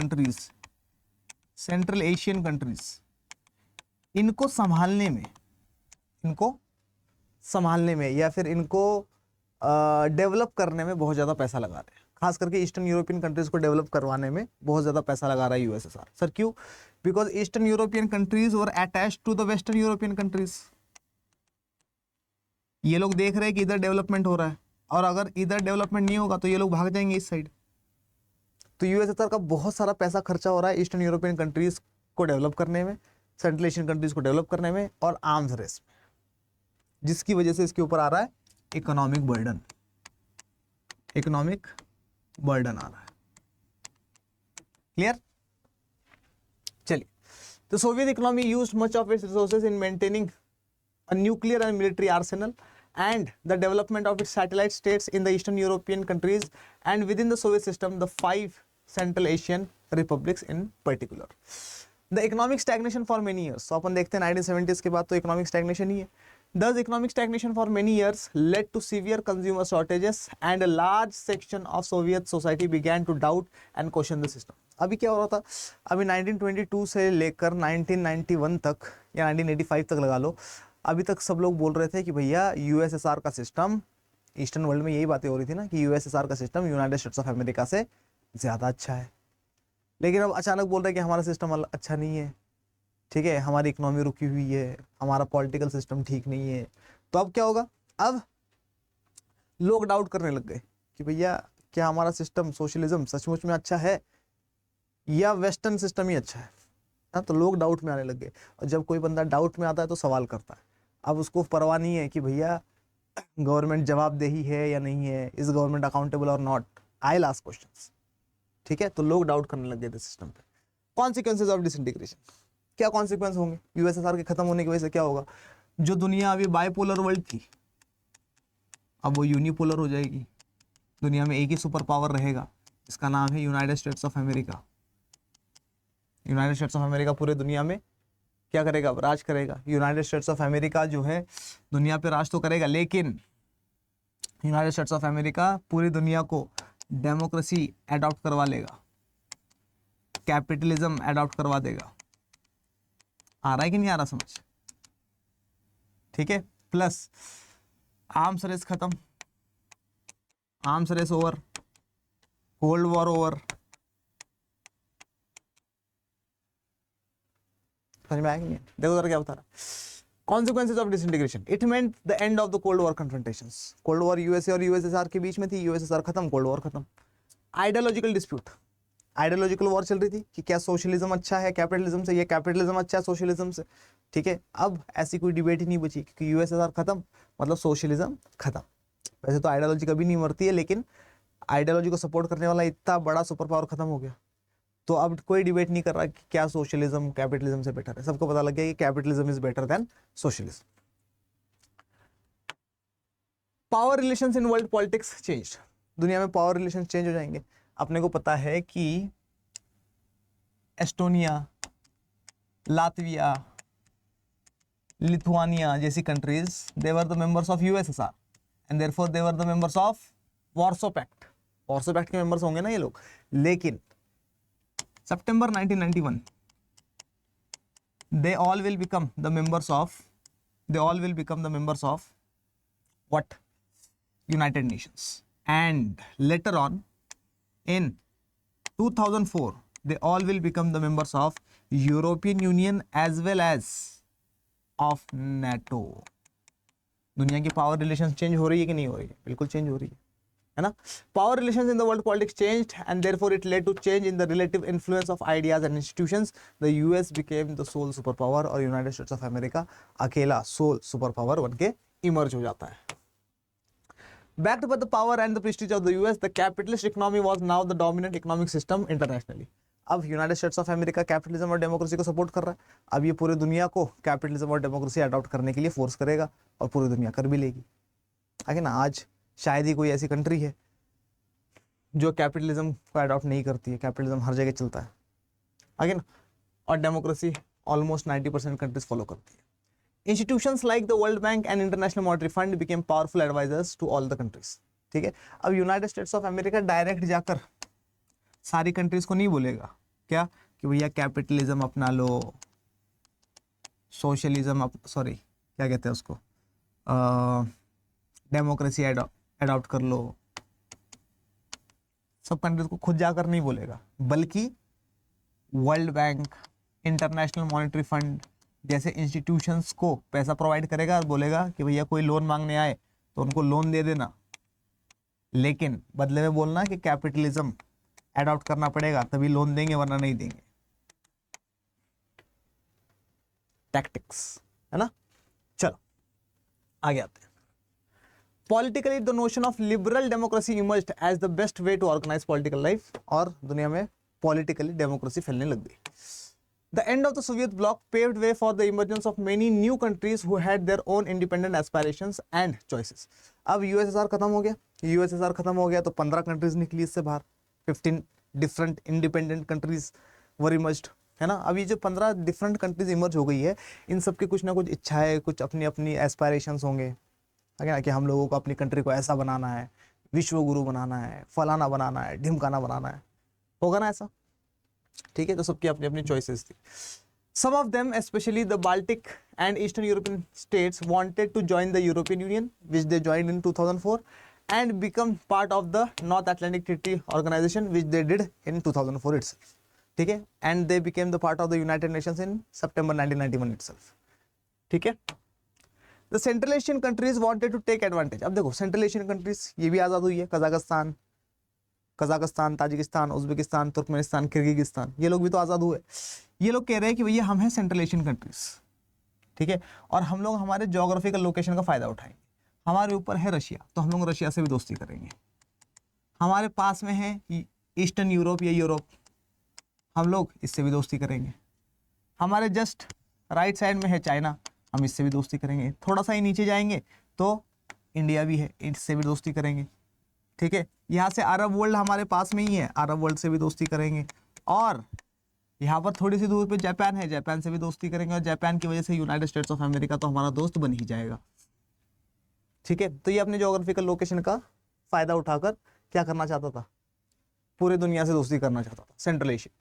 कंट्रीज, इनको संभालने में या फिर इनको डेवलप करने में बहुत ज़्यादा पैसा लगा रहे हैं। खास करके ईस्टर्न यूरोपियन कंट्रीज को डेवलप करवाने में बहुत ज़्यादा पैसा लगा रहा है यूएसएसआर। सर क्यों? Because Eastern European countries were attached to the Western European countries. ये लोग देख रहे हैं कि इधर डेवलपमेंट हो रहा है, और अगर इधर डेवलपमेंट नहीं होगा तो ये लोग भाग जाएंगे इस साइड। तो यूएसएसआर का बहुत सारा पैसा खर्चा हो रहा है ईस्टर्न यूरोपियन कंट्रीज को डेवलप करने में, सेंट्रल एशियन कंट्रीज को डेवलप करने में और आर्म्स रेस में, जिसकी वजह से इसके ऊपर आ रहा है इकोनॉमिक बर्डन आ रहा है। क्लियर? चलिए, तो Soviet economy used much of it's resources in maintaining a nuclear and military arsenal and the development of its satellite states in the Eastern European countries and within the Soviet system, the 5 Central Asian republics in particular. The economic stagnation for many years. So अपन देखते हैं 1970s के बाद तो economic stagnation ही है. Thus economic stagnation for many years led to severe consumer shortages and a large section of Soviet society began to doubt and question the system. अभी क्या हो रहा था? अभी 1922 से लेकर 1991 तक या 1985 तक लगा लो, अभी तक सब लोग बोल रहे थे कि भैया यूएसएसआर का सिस्टम, ईस्टर्न वर्ल्ड में यही बातें हो रही थी ना कि यूएसएसआर का system United States of America से ज़्यादा अच्छा है। लेकिन अब अचानक बोल रहे हैं कि हमारा सिस्टम अच्छा नहीं है, ठीक है, हमारी इकोनॉमी रुकी हुई है, हमारा पॉलिटिकल सिस्टम ठीक नहीं है। तो अब क्या होगा? अब लोग डाउट करने लग गए कि भैया क्या हमारा सिस्टम सोशलिज्म सचमुच में अच्छा है या वेस्टर्न सिस्टम ही अच्छा है? हाँ, तो लोग डाउट में आने लग गए। और जब कोई बंदा डाउट में आता है तो सवाल करता है। अब उसको परवाह नहीं है कि भैया गवर्नमेंट जवाबदेही है या नहीं है, इज गवर्नमेंट अकाउंटेबल और not, I will ask questions. ठीक है, तो लोग डाउट करने लग गए थे सिस्टम पे। कॉन्सिक्वेंसेज ऑफ डिसइंटीग्रेशन, क्या कॉन्सिक्वेंस होंगे यूएसएसआर के खत्म होने की वजह से? क्या होगा? जो दुनिया अभी बाइपोलर वर्ल्ड थी अब वो यूनिपोलर हो जाएगी। दुनिया में एक ही सुपर पावर रहेगा, इसका नाम है United States of America. United States of America पूरे दुनिया में क्या करेगा? राज करेगा। यूनाइटेड स्टेट्स ऑफ अमेरिका जो है दुनिया पे राज तो करेगा, लेकिन यूनाइटेड स्टेट्स ऑफ अमेरिका पूरी दुनिया को डेमोक्रेसी अडॉप्ट करवा लेगा, कैपिटलिज्म अडॉप्ट करवा देगा। आ रहा है कि नहीं आ रहा समझ? ठीक है। प्लस आर्म्स रेस खत्म, arms race over, cold war over. समझ में आएगा नहीं? देखो जरा क्या बता रहा। Consequences of disintegration. It meant the end of the Cold War confrontations. Cold War USA और यूएसएसआर के बीच में थी, यूएसएसआर खत्म, कोल्ड वॉर खत्म। आइडियोलॉजिकल डिस्प्यूट, आइडियोलॉजिकल वॉर चल रही थी कि क्या सोशलिज्म अच्छा है कैपिटलिज्म से, या कैपिटलिज्म अच्छा है सोशलिज्म से। ठीक है, अब ऐसी कोई डिबेट ही नहीं बची क्योंकि यूएसएसआर खत्म मतलब सोशलिज्म खत्म। वैसे तो आइडियोलॉजी कभी नहीं मरती है, लेकिन आइडियोलॉजी को सपोर्ट करने वाला इतना बड़ा सुपर पावर खत्म हो गया, तो अब कोई डिबेट नहीं कर रहा कि क्या सोशलिज्म कैपिटलिज्म से बेटर है। सबको पता लग गया कि capitalism is better than socialism. Power relations in world politics change. दुनिया में पावर रिलेशंस चेंज हो जाएंगे। अपने को पता है कि एस्टोनिया, लातविया, लिथुआनिया जैसी countries they were the members of USSR and therefore they were the members of Warsaw Pact. Warsaw Pact के मेंबर्स होंगे ना ये लोग। लेकिन September 1991 they all will become the members of what? United Nations. And later on in 2004 they all will become the members of European Union as well as of NATO. दुनिया की पावर रिलेशंस चेंज हो रही है कि नहीं हो रही है? बिल्कुल चेंज हो रही है ना। Power relations in the world politics changed and therefore it led to change in the relative influence of ideas and institutions. The US became the sole super power और यूनाइटेड स्टेट्स ऑफ अमेरिका अकेला सोल सुपर पावर बन के इमर्ज हो जाता है। Backed by the power and the prestige of the US, the capitalist economy was now the dominant economic system internationally. अब United States of America capitalism और डेमोक्रेसी को सपोर्ट कर रहा है। अब ये पूरी दुनिया को कैपिटलिज्म और डेमोक्रेसी अडॉप्ट करने के लिए फोर्स करेगा और पूरी दुनिया कर भी लेगी। आगे ना, आज शायद ही कोई ऐसी कंट्री है जो कैपिटलिज्म को अडॉप्ट नहीं करती है। कैपिटलिज्म हर जगह चलता है आगे ना, और डेमोक्रेसी ऑलमोस्ट 90% कंट्रीज फॉलो करती है। Institutions like the World Bank and International Monetary Fund became powerful advisors to all the countries. ठीक है, अब United States of America direct जाकर सारी कंट्रीज को नहीं बोलेगा क्या कि भैया कैपिटलिज्म अपना लो, सोशलिज्म सॉरी क्या कहते हैं उसको, डेमोक्रेसी अडॉप्ट कर लो। सब कंट्रीज को खुद जाकर नहीं बोलेगा, बल्कि world bank, international Monetary fund जैसे इंस्टीट्यूशंस को पैसा प्रोवाइड करेगा और बोलेगा कि भैया कोई लोन मांगने आए तो उनको लोन दे देना, लेकिन बदले में बोलना कि कैपिटलिज्म अडॉप्ट करना पड़ेगा तभी लोन देंगे वरना नहीं देंगे। टैक्टिक्स है ना। चलो आगे आते हैं। Politically the notion of liberal democracy emerged as the best way to organise political life, और दुनिया में पॉलिटिकली डेमोक्रेसी फैलने लग गई। The end of the Soviet bloc paved way for the emergence of many new countries who had their own independent aspirations and choices. अब यूएसएसआर खत्म हो गया, यूएसएसआर खत्म हो गया तो 15 कंट्रीज निकली इससे बाहर, 15 डिफरेंट इंडिपेंडेंट कंट्रीज वर इमर्ज्ड, है ना। अब ये जो 15 डिफरेंट कंट्रीज इमर्ज हो गई है, इन सब की कुछ ना कुछ इच्छाएं, कुछ अपनी अपनी एस्पायरेशंस होंगे, है ना, कि हम लोगों को अपनी कंट्री को ऐसा बनाना है, विश्व गुरु बनाना है, फलाना बनाना है, ढिमकाना बनाना है, होगा ना ऐसा। ठीक है, तो सबकी अपनी अपनी चॉइसेस थी। Some of them, especially the Baltic and Eastern European states, wanted to join the European Union, which they joined in 2004, and become part of the North Atlantic Treaty Organization, which they did in 2004 itself. ठीक है, and they became the part of the United Nations in September 1991 itself. ठीक है, the Central Asian countries wanted to take advantage. अब देखो Central Asian countries ये भी आज़ाद हुई है, Kazakhstan, Tajikistan, Uzbekistan, Turkmenistan, Kyrgyzstan, ये लोग भी तो आज़ाद हुए। ये लोग कह रहे हैं कि भैया हम हैं सेंट्रल एशियन कंट्रीज, ठीक है, और हम लोग हमारे ज्योग्राफिकल लोकेशन का फ़ायदा उठाएंगे। हमारे ऊपर है रशिया, तो हम लोग रशिया से भी दोस्ती करेंगे। हमारे पास में है ईस्टर्न यूरोप या यूरोप, हम लोग इससे भी दोस्ती करेंगे। हमारे जस्ट राइट साइड में है चाइना, हम इससे भी दोस्ती करेंगे। थोड़ा सा ही नीचे जाएंगे तो इंडिया भी है, इससे भी दोस्ती करेंगे। ठीक है, यहाँ से अरब वर्ल्ड हमारे पास में ही है, अरब वर्ल्ड से भी दोस्ती करेंगे, और यहाँ पर थोड़ी सी दूर पे जापान है, जापान से भी दोस्ती करेंगे, और जापान की वजह से यूनाइटेड स्टेट्स ऑफ अमेरिका तो हमारा दोस्त बन ही जाएगा। ठीक है, तो ये अपने ज्योग्राफिकल लोकेशन का फायदा उठाकर क्या करना चाहता था, पूरी दुनिया से दोस्ती करना चाहता था। Central Asia,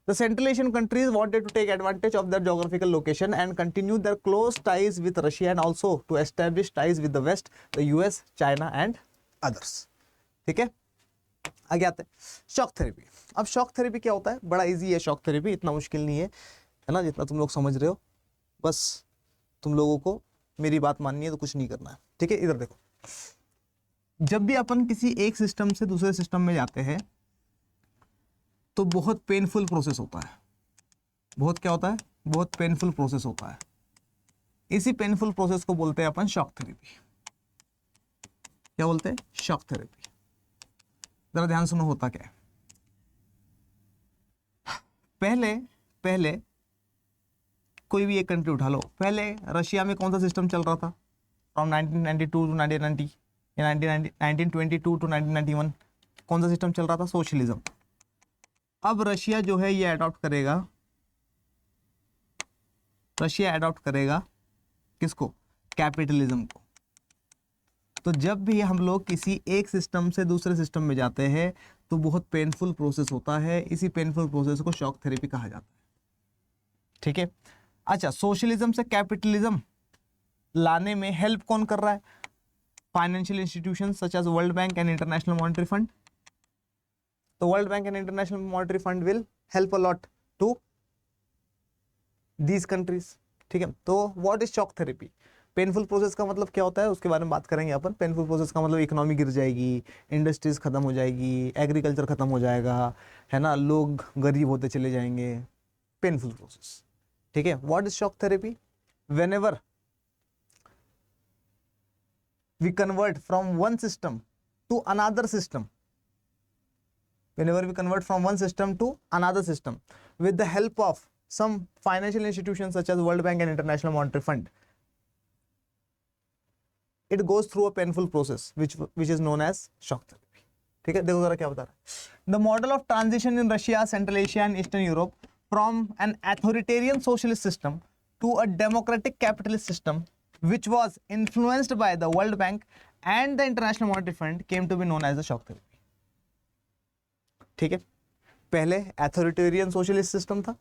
the central Asian countries wanted to take advantage of their geographical location and continue their close ties with Russia and also to establish ties with the west, the US, China and others. ठीक है, आगे आते हैं शॉक थेरेपी। अब शॉक थेरेपी क्या होता है, बड़ा इजी है शॉक थेरेपी, इतना मुश्किल नहीं है ना, जितना तुम लोग समझ रहे हो। बस तुम लोगों को मेरी बात माननी है तो कुछ नहीं करना है। ठीक है, इधर देखो, जब भी अपन किसी एक सिस्टम से दूसरे सिस्टम में जाते हैं तो बहुत पेनफुल प्रोसेस होता है, बहुत क्या होता है, बहुत पेनफुल प्रोसेस होता है। इसी पेनफुल प्रोसेस को बोलते हैं अपन शॉक थेरेपी। क्या बोलते हैं, शॉक थेरेपी। जरा ध्यान सुनो होता क्या है। पहले कोई भी एक कंट्री उठा लो, पहले रशिया में कौन सा सिस्टम चल रहा था, फ्रॉम 1992 टू 1990 या 1922 टू 1991 कौन सा सिस्टम चल रहा था, सोशलिज्म। अब रशिया जो है ये अडॉप्ट करेगा, रशिया अडॉप्ट करेगा किसको, कैपिटलिज्म को। तो जब भी हम लोग किसी एक सिस्टम से दूसरे सिस्टम में जाते हैं तो बहुत पेनफुल प्रोसेस होता है, इसी पेनफुल प्रोसेस को शॉक थेरेपी कहा जाता है। ठीक है, अच्छा, सोशलिज्म से कैपिटलिज्म लाने में हेल्प कौन कर रहा है, financial institution such as World Bank and International Monetary Fund. तो World Bank and International Monetary Fund will help a lot to these countries. ठीक है, तो what is shock therapy, painful process का मतलब क्या होता है उसके बारे में बात करेंगे अपन। पेनफुल प्रोसेस का मतलब इकोनॉमी गिर जाएगी, इंडस्ट्रीज खत्म हो जाएगी, एग्रीकल्चर खत्म हो जाएगा, है ना, लोग गरीब होते चले जाएंगे, पेनफुल प्रोसेस। ठीक है, what is shock therapy, whenever we convert from one system to another system, whenever we convert from one system to another system with the help of some financial institutions such as World Bank and International Monetary Fund, it goes through a painful process which is known as shock therapy. ठीक है, देखो जरा क्या बता रहा है। The model of transition in Russia, Central Asia and Eastern Europe from an authoritarian socialist system to a democratic capitalist system which was influenced by the World Bank and the International Monetary Fund came to be known as the shock therapy. ठीक है, पहले अथॉरिटेरियन सोशलिस्ट सिस्टम था,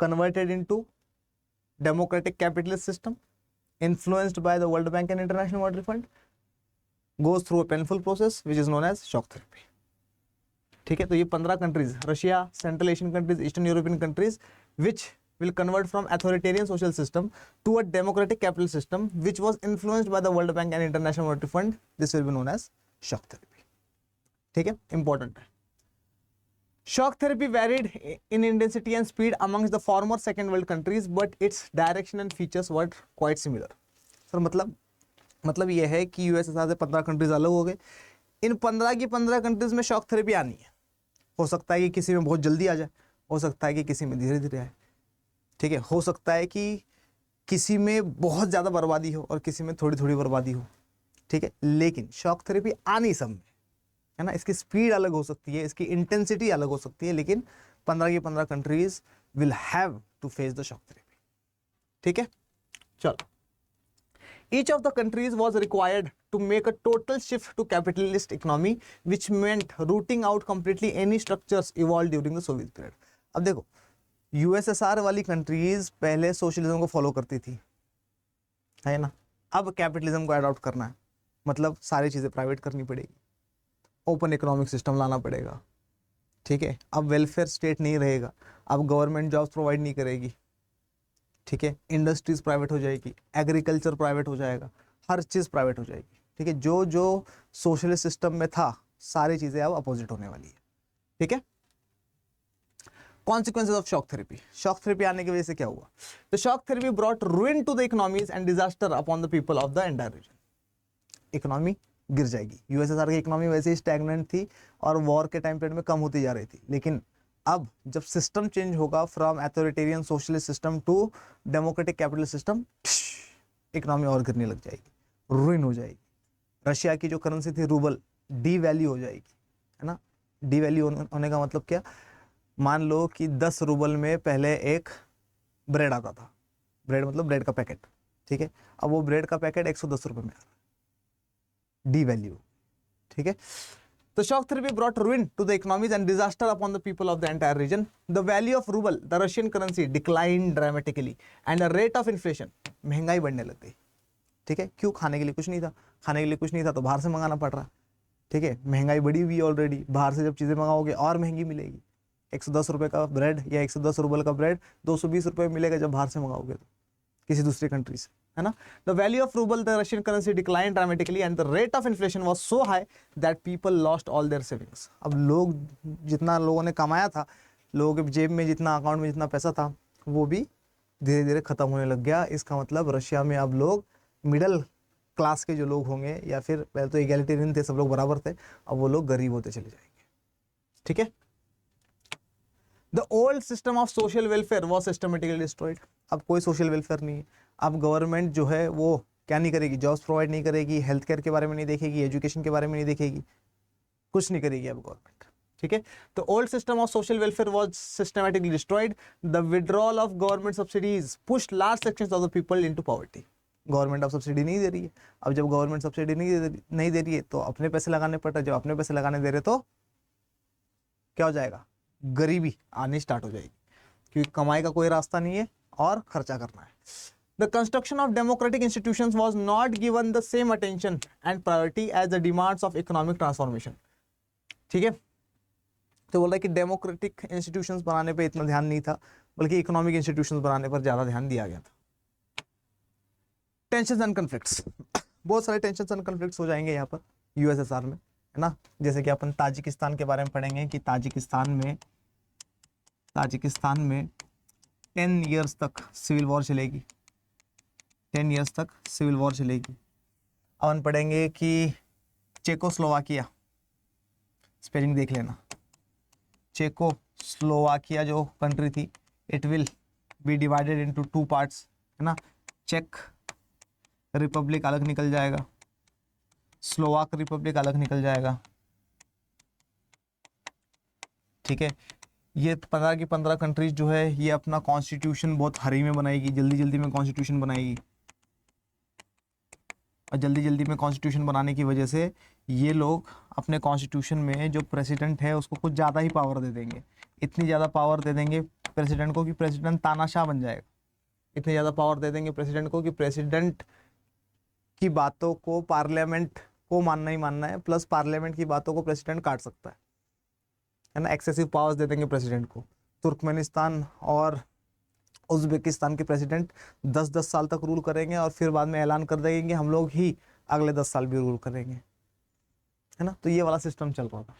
converted into democratic capitalist system, influenced by the World Bank and International Monetary Fund, goes through a painful process which is known as shock therapy. ठीक है, तो ये 15 countries, Russia, central Asian countries, eastern European countries, which will convert from authoritarian social system to a democratic capitalist system which was influenced by the World Bank and International Monetary Fund. This will be known as shock therapy. ठीक है, important है। Shock therapy varied in intensity and speed amongst the former second world countries, but its direction and features were quite similar. Sir मतलब ये है कि यूएसएसआर से 15 कंट्रीज अलग हो गए, इन 15 की 15 कंट्रीज में शॉक थेरेपी आनी है। हो सकता है कि किसी में बहुत जल्दी आ जाए, हो सकता है कि किसी में धीरे धीरे आए। ठीक है, हो सकता है कि किसी में बहुत ज़्यादा बर्बादी हो और किसी में थोड़ी थोड़ी बर्बादी हो। ठीक है, लेकिन शॉक थेरेपी आनी सब में है ना, इसकी स्पीड अलग हो सकती है, इसकी इंटेंसिटी अलग हो सकती है, लेकिन 15 की 15 countries will have to face the shock therapy. ठीक है, चलो, each of the countries was required to make a total shift to capitalist economy which meant rooting out completely any structures evolved during the Soviet period. अब देखो, यूएसएसआर वाली कंट्रीज पहले सोशलिज्म को फॉलो करती थी, है ना, अब कैपिटलिज्म को अडॉप्ट करना है, मतलब सारी चीज़ें प्राइवेट करनी पड़ेगी, ओपन इकोनॉमिक सिस्टम लाना पड़ेगा। ठीक है, अब वेलफेयर स्टेट नहीं रहेगा, अब गवर्नमेंट जॉब्स प्रोवाइड नहीं करेगी। ठीक है, इंडस्ट्रीज प्राइवेट हो जाएगी, एग्रीकल्चर प्राइवेट हो जाएगा, हर चीज़ प्राइवेट हो जाएगी। ठीक है, जो जो सोशलिस्ट सिस्टम में था सारी चीज़ें अब अपोजिट होने वाली है। ठीक है, consequences of shock therapy, shock therapy आने की वजह से क्या हुआ, तो shock therapy brought ruin to the economies and disaster upon the people of the entire region. Economy गिर जाएगी, यूएसएसआर की इकोनॉमी वैसे ही स्टैग्नेंट थी और वॉर के टाइम पीरियड में कम होती जा रही थी, लेकिन अब जब सिस्टम चेंज होगा from authoritarian socialist system to democratic capitalist system, economy और गिरने लग जाएगी, रुइन हो जाएगी। रशिया की जो करेंसी थी रूबल, डीवैल्यू हो जाएगी, है ना। डीवैल्यू होने का मतलब क्या, मान लो कि 10 रूबल में पहले एक ब्रेड आता था, ब्रेड मतलब ब्रेड का पैकेट, ठीक है, अब वो ब्रेड का पैकेट 110 रुपए में आ रहा है, डीवैल्यू, ठीक है। The shock therapy brought ruin to the economies and disaster upon the people of the entire region. The value of ruble, the Russian currency, declined dramatically, and the rate of inflation, महंगाई बढ़ने लग गई, ठीक है। क्यों, खाने के लिए कुछ नहीं था, खाने के लिए कुछ नहीं था तो बाहर से मंगाना पड़ रहा, ठीक है। महंगाई बढ़ी हुई है ऑलरेडी, बाहर से जब चीजें मंगाओगे और महंगी मिलेगी। 110 रुपए का ब्रेड या 110 रूबल का ब्रेड 220 रुपए में मिलेगा जब बाहर से मंगाओगे तो, किसी दूसरी कंट्री से, है ना। The value of rouble, the Russian currency decline dramatically and the rate of inflation was so high that people lost all their savings. अब लोग, जितना लोगों ने कमाया था, लोगों के जेब में जितना, अकाउंट में जितना पैसा था, वो भी धीरे धीरे खत्म होने लग गया। इसका मतलब रशिया में अब लोग, मिडिल क्लास के जो लोग होंगे, या फिर पहले तो इगैलिटेरियन थे, सब लोग बराबर थे, अब वो लोग गरीब होते चले जाएंगे, ठीक है। The old system of social welfare was systematically destroyed. अब कोई सोशल वेलफेयर नहीं है। अब गवर्नमेंट जो है वो क्या नहीं करेगी, जॉब्स प्रोवाइड नहीं करेगी, हेल्थ केयर के बारे में नहीं देखेगी, एजुकेशन के बारे में नहीं देखेगी, कुछ नहीं करेगी अब गवर्नमेंट, ठीक है। The old system of social welfare was systematically destroyed. The withdrawal of government subsidies pushed large sections of the people into poverty. Government अब सब्सिडी नहीं दे रही है। अब जब गवर्नमेंट सब्सिडी नहीं दे रही है तो अपने पैसे लगाने पड़ रहे हैं। जब अपने पैसे लगाने दे रहे तो क्या हो जाएगा, गरीबी आनी स्टार्ट हो जाएगी, क्योंकि कमाई का कोई रास्ता नहीं है और खर्चा करना है। The construction of democratic institutions was not given the same attention and priority as the demands of economic transformation. ठीक है, तो बोल रहा है कि डेमोक्रेटिक इंस्टीट्यूशंस बनाने पे इतना ध्यान नहीं था, बल्कि इकोनॉमिक इंस्टीट्यूशंस बनाने पर ज्यादा ध्यान दिया गया था। टेंशंस एंड कन्फ्लिक्ट्स, बहुत सारे टेंशंस एंड कन्फ्लिक्ट्स हो जाएंगे यहाँ पर यूएसएसआर में, है ना। जैसे कि अपन ताजिकिस्तान के बारे में पढ़ेंगे कि ताजिकिस्तान में 10 ईयर्स तक सिविल वॉर चलेगी, 10 ईयर्स तक सिविल वॉर चलेगी। अपन पढ़ेंगे कि चेकोस्लोवाकिया, स्पेलिंग देख लेना, चेकोस्लोवाकिया जो कंट्री थी, it will be divided into 2 parts, है ना। चेक रिपब्लिक अलग निकल जाएगा, स्लोवाक रिपब्लिक अलग निकल जाएगा, ठीक है। ये 15 की 15 कंट्रीज जो है ये अपना कॉन्स्टिट्यूशन बहुत हरी में बनाएगी, जल्दी जल्दी में कॉन्स्टिट्यूशन बनाएगी, और जल्दी जल्दी में कॉन्स्टिट्यूशन बनाने की वजह से ये लोग अपने कॉन्स्टिट्यूशन में जो प्रेसिडेंट है उसको कुछ ज़्यादा ही पावर दे देंगे। इतनी ज़्यादा पावर दे देंगे प्रेसिडेंट को कि प्रेसिडेंट तानाशाह बन जाएगा। इतनी ज़्यादा पावर दे देंगे प्रेसिडेंट को कि प्रेसिडेंट की बातों को पार्लियामेंट को मानना ही मानना है, प्लस पार्लियामेंट की बातों को प्रेसिडेंट काट सकता है ना। एक्सेसिव पावर्स दे देंगे प्रेसिडेंट को। तुर्कमेनिस्तान और उज़्बेकिस्तान के प्रेसिडेंट 10-10 साल तक रूल करेंगे और फिर बाद में ऐलान कर देंगे कि हम लोग ही अगले 10 साल भी रूल करेंगे, है ना। तो ये वाला सिस्टम चल रहा था।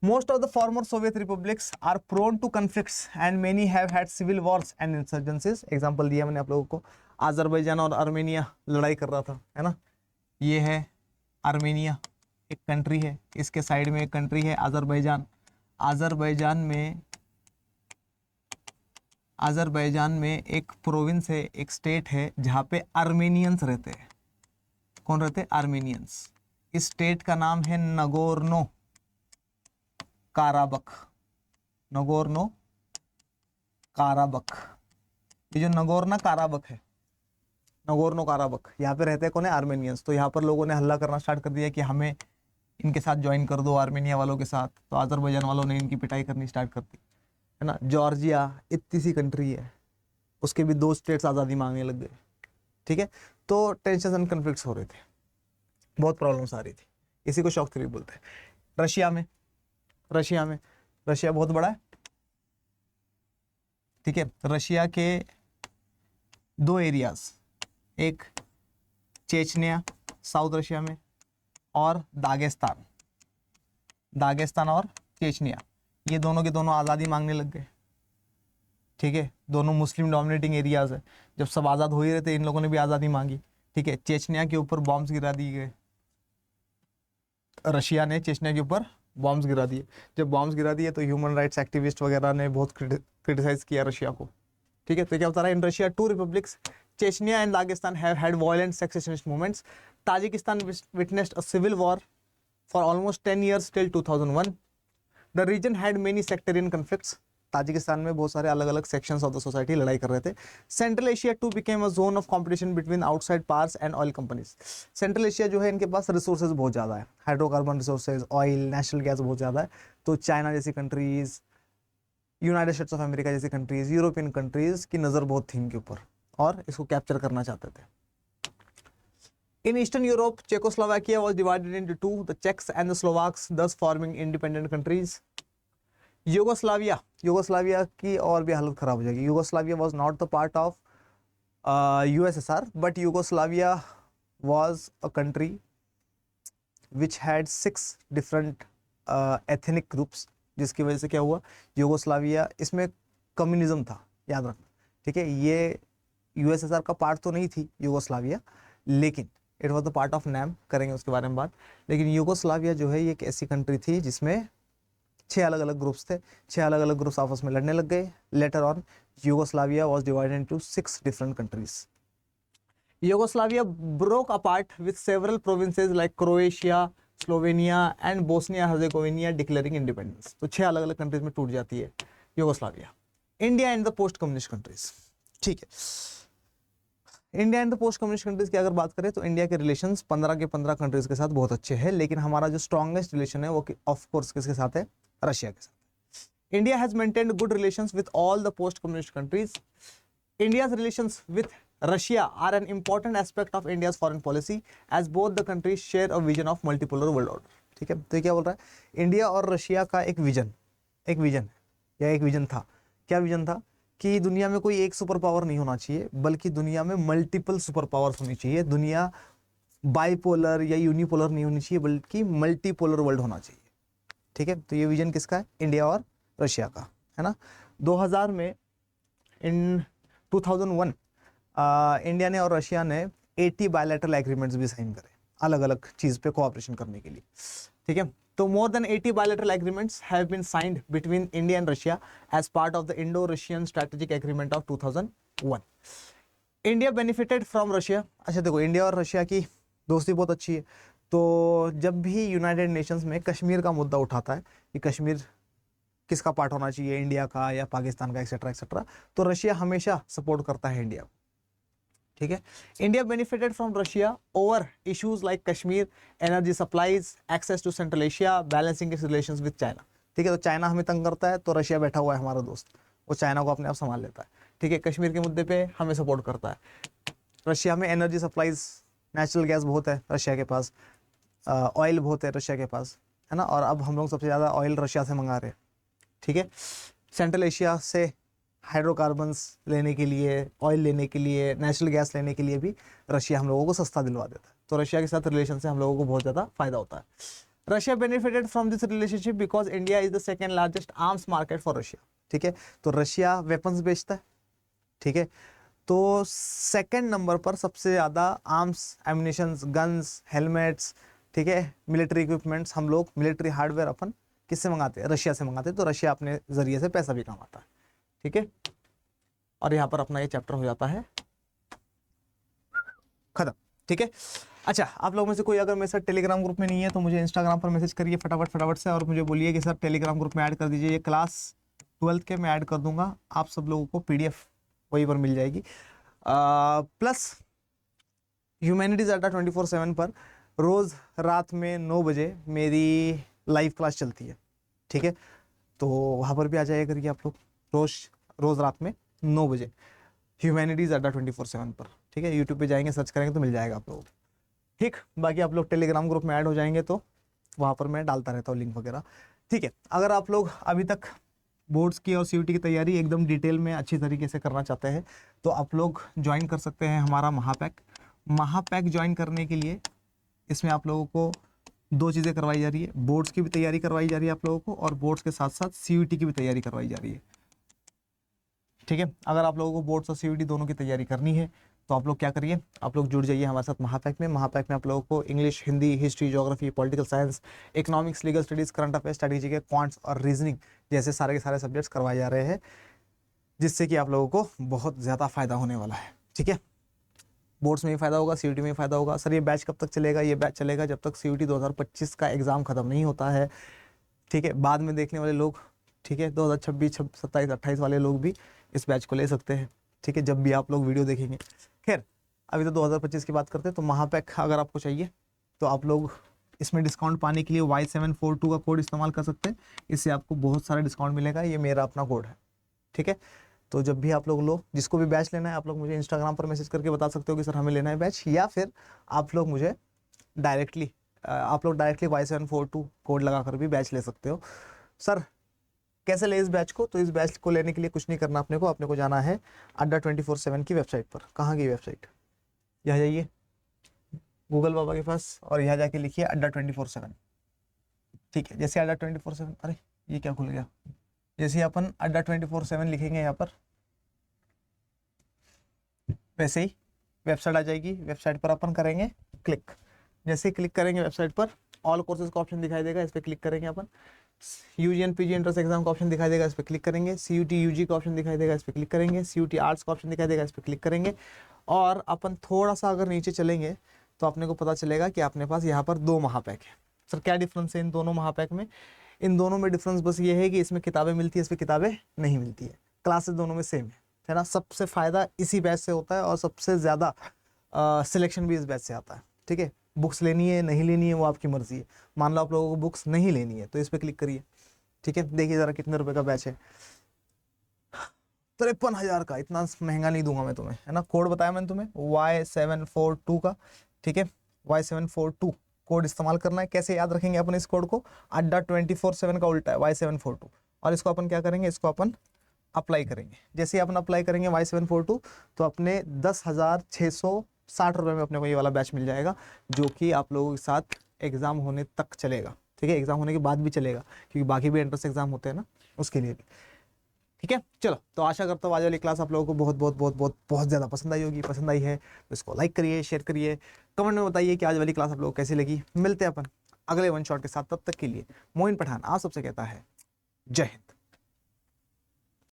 Most of the former Soviet republics are prone to conflicts and many have had civil wars and insurgencies. Example दिया मैंने आप लोगों को, अजरबैजान और आर्मेनिया लड़ाई कर रहा था, है ना। ये है आर्मेनिया, एक कंट्री है, इसके साइड में एक कंट्री है अजरबैजान। अजरबैजान में एक प्रोविंस है, एक स्टेट है जहाँ पे आर्मेनियंस रहते हैं। कौन रहते हैं? आर्मेनियंस। इस स्टेट का नाम है नगोर्नो काराबख। नगोर्नो काराबख, ये जो नगोर्नो काराबख है, नगोर्नो काराबख, यहाँ पे रहते हैं कौन है? आर्मेनियंस। तो यहाँ पर लोगों ने हल्ला करना स्टार्ट कर दिया कि हमें इनके साथ ज्वाइन कर दो, आर्मेनिया वालों के साथ। तो अजरबैजान वालों ने इनकी पिटाई करनी स्टार्ट कर दी, है ना। जॉर्जिया इतनी सी कंट्री है, उसके भी 2 स्टेट्स आज़ादी मांगने लग गए, ठीक है। तो टेंशन एंड कन्फ्लिक्ट्स हो रहे थे, बहुत प्रॉब्लम्स आ रही थी, इसी को शॉक थ्योरी बोलते हैं। रशिया बहुत बड़ा है, ठीक है। रशिया के 2 एरियाज, एक चेचनिया साउथ रशिया में और दागेस्तान और चेचनिया, ये दोनों के दोनों आज़ादी मांगने लग गए, ठीक है। दोनों मुस्लिम डोमिनेटिंग एरियाज है। जब सब आज़ाद हो ही रहे थे, इन लोगों ने भी आज़ादी मांगी, ठीक है। चेचनिया के ऊपर बॉम्ब्स गिरा दिए गए, रशिया ने चेचनिया के ऊपर बॉम्ब्स गिरा दिए। जब बॉम्ब्स गिरा दिए तो ह्यूमन राइट्स एक्टिविस्ट वगैरह ने बहुत क्रिटिसाइज किया रशिया को, ठीक है। तो क्या बता रहा है? In Russia 2 republics, Chechnya and Dagestan, have had violent secessionist movements. Tajikistan witnessed a civil war for almost 10 years till 2001. The region had many sectarian conflicts. Tajikistan में बहुत सारे अलग अलग सेक्शंस ऑफ द सोसाइटी लड़ाई कर रहे थे. Central Asia too became a zone of competition between outside powers and oil companies. Central Asia जो है इनके पास रिसोर्सेज बहुत ज़्यादा है, hydrocarbon resources, oil, natural gas बहुत ज़्यादा है. तो चाइना जैसी countries, United States of America जैसी कंट्रीज, यूरोपियन कंट्रीज की नज़र बहुत थी इनके ऊपर और इसको कैप्चर करना चाहते थे. In Eastern Europe, Czechoslovakia was divided into two, the Czechs and the Slovaks, thus forming independent countries. Yugoslavia की और भी हालत खराब हो जाएगी. Yugoslavia was not the part of USSR, but Yugoslavia was a country which had 6 different ethnic groups, जिसकी वजह से क्या हुआ, यूगोस्लाविया इसमें कम्युनिज्म था, याद रखना, ठीक है. ये USSR का पार्ट तो नहीं थी यूगोस्लाविया, लेकिन it was the part of NAM, करेंगे उसके बारे में बात. लेकिन यूगोस्लाविया जो है ये एक ऐसी कंट्री थी जिसमें 6 अलग अलग ग्रुप्स थे, 6 अलग अलग ग्रुप्स आपस में लड़ने लग गए. Later on Yugoslavia was divided into 6 different countries. Yugoslavia broke apart with several provinces like Croatia, Slovenia and Bosnia Herzegovina declaring independence. तो 6 अलग अलग कंट्रीज में टूट जाती है Yugoslavia. India and the post communist countries, ठीक है. India and the post communist countries की अगर बात करें तो इंडिया के रिलेशंस 15 के 15 कंट्रीज के साथ बहुत अच्छे हैं, लेकिन हमारा जो स्ट्रॉन्गेस्ट रिलेशन है वो ऑफ कोर्स किसके साथ है, रशिया के साथ. India has maintained good relations with all the post communist countries. India's relations with Russia are an important aspect of India's foreign policy as both the countries share a vision of multipolar world order. ठीक है, तो ये क्या बोल रहा है, इंडिया और रशिया का एक विजन था. क्या विजन था कि दुनिया में कोई एक सुपर पावर नहीं होना चाहिए, बल्कि दुनिया में मल्टीपल सुपर पावर्स होनी चाहिए. दुनिया बाइपोलर या यूनिपोलर नहीं होनी चाहिए, बल्कि मल्टीपोलर वर्ल्ड होना चाहिए. ठीक है, तो ये विजन किसका है, इंडिया और रशिया का, है ना. 2000 में इन 2001 इंडिया ने और रशिया ने 80 बायलैटरल एग्रीमेंट्स भी साइन करे, अलग अलग चीज़ पे कोऑपरेशन करने के लिए. ठीक है, तो more than 80 bilateral agreements have been signed between India and Russia as part of the Indo-Russian Strategic Agreement of 2001. India benefited from Russia. अच्छा देखो, इंडिया और रशिया की दोस्ती बहुत अच्छी है. तो जब भी यूनाइटेड नेशंस में कश्मीर का मुद्दा उठाता है कि कश्मीर किसका पार्ट होना चाहिए, इंडिया का या पाकिस्तान का, एक्सेट्रा एक्सेट्रा, तो रशिया हमेशा सपोर्ट करता है इंडिया को. ठीक है, India benefited from Russia over issues like Kashmir, energy supplies, access to central Asia, balancing its relations with China. ठीक है, तो चाइना हमें तंग करता है तो रशिया बैठा हुआ है हमारा दोस्त, वो चाइना को अपने आप संभाल लेता है. ठीक है, कश्मीर के मुद्दे पे हमें सपोर्ट करता है. रशिया में एनर्जी सप्लाईज, नेचुरल गैस बहुत है रशिया के पास, ऑयल बहुत है रशिया के पास, है ना. और अब हम लोग सबसे ज़्यादा ऑयल रशिया से मंगा रहे हैं. ठीक है, सेंट्रल एशिया से हाइड्रोकार्बन्स लेने के लिए, ऑयल लेने के लिए, नेचुरल गैस लेने के लिए भी रशिया हम लोगों को सस्ता दिलवा देता है. तो रशिया के साथ रिलेशन से हम लोगों को बहुत ज़्यादा फायदा होता है. Russia benefited from this relationship because India is the second largest arms market for Russia. ठीक है, तो रशिया वेपन्स बेचता है. ठीक है, तो सेकेंड नंबर पर सबसे ज़्यादा आर्म्स, एम्यूनिशंस, गन्स, हेलमेट्स, ठीक है, मिलिट्री इक्विपमेंट्स, हम लोग मिलिट्री हार्डवेयर अपन किससे मंगाते हैं, रशिया से मंगाते हैं. तो रशिया अपने ज़रिए से पैसा भी कमाता है. ठीक है, और यहाँ पर अपना ये चैप्टर हो जाता है खत्म. ठीक है, अच्छा, आप लोगों में से कोई अगर मेरे साथ टेलीग्राम ग्रुप में नहीं है तो मुझे इंस्टाग्राम पर मैसेज करिए फटाफट से, और मुझे बोलिए कि सर टेलीग्राम ग्रुप में ऐड कर दीजिए. ये क्लास 12th के मैं ऐड कर दूंगा, आप सब लोगों को PDF वहीं पर मिल जाएगी. प्लस ह्यूमैनिटीज़ अड्डा 24/7 पर रोज़ रात में 9 बजे मेरी लाइव क्लास चलती है. ठीक है, तो वहाँ पर भी आ जाइए करिए आप लोग रोज़ रात में 9 बजे ह्यूमैनिटीज़ अड्डा 24/7 पर. ठीक है, यूट्यूब पे जाएंगे, सर्च करेंगे तो मिल जाएगा आप लोगों को. ठीक, बाकी आप लोग टेलीग्राम ग्रुप में ऐड हो जाएंगे तो वहाँ पर मैं डालता रहता हूँ लिंक वगैरह. ठीक है, अगर आप लोग अभी तक बोर्ड्स की और CUET की तैयारी एकदम डिटेल में अच्छी तरीके से करना चाहते हैं तो आप लोग ज्वाइन कर सकते हैं हमारा महापैक ज्वाइन करने के लिए इसमें आप लोगों को 2 चीज़ें करवाई जा रही है. बोर्ड्स की भी तैयारी करवाई जा रही है आप लोगों को, और बोर्ड्स के साथ साथ CUET की भी तैयारी करवाई जा रही है. ठीक है, अगर आप लोगों को बोर्ड्स और CUET दोनों की तैयारी करनी है तो आप लोग क्या करिए, आप लोग जुड़ जाइए हमारे साथ महापैक में आप लोगों को English, Hindi, history, geography, political science, economics, legal studies, current affairs, strategy के क्वांट्स और रीजनिंग जैसे सारे के सारे सब्जेक्ट्स करवाए जा रहे हैं, जिससे कि आप लोगों को बहुत ज़्यादा फायदा होने वाला है. ठीक है, बोर्ड्स में भी फायदा होगा, सीयूटी में भी फायदा होगा। सर ये बैच कब तक चलेगा? ये बैच चलेगा जब तक सीयूटी 2025 का एग्जाम खत्म नहीं होता है, ठीक है। बाद में देखने वाले लोग, ठीक है, 2026, 27, 28 वाले लोग भी इस बैच को ले सकते हैं, ठीक है, जब भी आप लोग वीडियो देखेंगे। खैर अभी तो 2025 की बात करते हैं। तो महापैक अगर आपको चाहिए तो आप लोग इसमें डिस्काउंट पाने के लिए Y742 का कोड इस्तेमाल कर सकते हैं। इससे आपको बहुत सारा डिस्काउंट मिलेगा। ये मेरा अपना कोड है, ठीक है। तो जब भी आप लोग लो, जिसको भी बैच लेना है, आप लोग मुझे इंस्टाग्राम पर मैसेज करके बता सकते हो कि सर हमें लेना है बैच, या फिर आप लोग मुझे डायरेक्टली Y742 कोड लगा कर भी बैच ले सकते हो। सर कैसे ले इस बैच को? तो इस बैच को लेने के लिए कुछ नहीं करना अपने को जाना है अड्डा 24/7 की वेबसाइट पर। कहाँ की वेबसाइट? यहाँ जाइए गूगल बाबा के पास और यहाँ जाके लिखिए अड्डा 24/7, ठीक है। जैसे अड्डा 24/7, अरे ये क्या खुल गया, जैसे अपन अड्डा 24/7 लिखेंगे यहाँ पर, वैसे ही वेबसाइट आ जाएगी। वेबसाइट पर अपन करेंगे क्लिक। जैसे ही क्लिक करेंगे वेबसाइट पर, ऑल कोर्सेज का ऑप्शन दिखाई देगा, इस पर क्लिक करेंगे अपन। UG and PG entrance exam का ऑप्शन दिखाई देगा, इस पर क्लिक करेंगे। सीयूटी यूजी का ऑप्शन दिखाई देगा, इस पर क्लिक करेंगे। सीयूटी आर्ट्स का ऑप्शन दिखाई देगा, इस पर क्लिक करेंगे। और अपन थोड़ा सा अगर नीचे चलेंगे तो अपने को पता चलेगा कि अपने पास यहाँ पर 2 महापैक है। सर क्या डिफरेंस है इन दोनों महापैक में? इन दोनों में डिफरेंस बस ये है कि इसमें किताबें मिलती है, इसमें किताबें नहीं मिलती है। क्लासेस दोनों में सेम है ना। सबसे फ़ायदा इसी बैच से होता है और सबसे ज़्यादा सिलेक्शन भी इस बैच से आता है, ठीक है। बुक्स लेनी है नहीं लेनी है वो आपकी मर्जी है। मान लो आप लोगों को बुक्स नहीं लेनी है तो इस पर क्लिक करिए, ठीक है। देखिए ज़रा कितने रुपए का बैच है, 53,000 का। इतना महंगा नहीं दूंगा मैं तुम्हें, है ना। कोड बताया मैंने तुम्हें Y742 का, ठीक है। Y742 कोड इस्तेमाल करना है। कैसे याद रखेंगे अपन इस कोड को? अड्डा 24/7 का उल्टा है Y742। और इसको अपन क्या करेंगे, इसको अपन अप्लाई करेंगे। जैसे ही अपन अप्लाई करेंगे Y742 तो अपने 10,660 रुपये में अपने को ये वाला बैच मिल जाएगा, जो कि आप लोगों के साथ एग्जाम होने तक चलेगा, ठीक है। एग्जाम होने के बाद भी चलेगा क्योंकि बाकी भी एंट्रेंस एग्जाम होते हैं ना, उसके लिए भी, ठीक है। चलो तो आशा करता हूँ आज वाली क्लास आप लोगों को बहुत बहुत बहुत बहुत बहुत ज़्यादा पसंद आई होगी। पसंद आई है तो इसको लाइक करिए, शेयर करिए, कमेंट में बताइए कि आज वाली क्लास आप लोगों को कैसी लगी। मिलते हैं अपन अगले वन शॉट के साथ। तब तक के लिए मोइन पठान आप सबसे कहता है जय हिंद।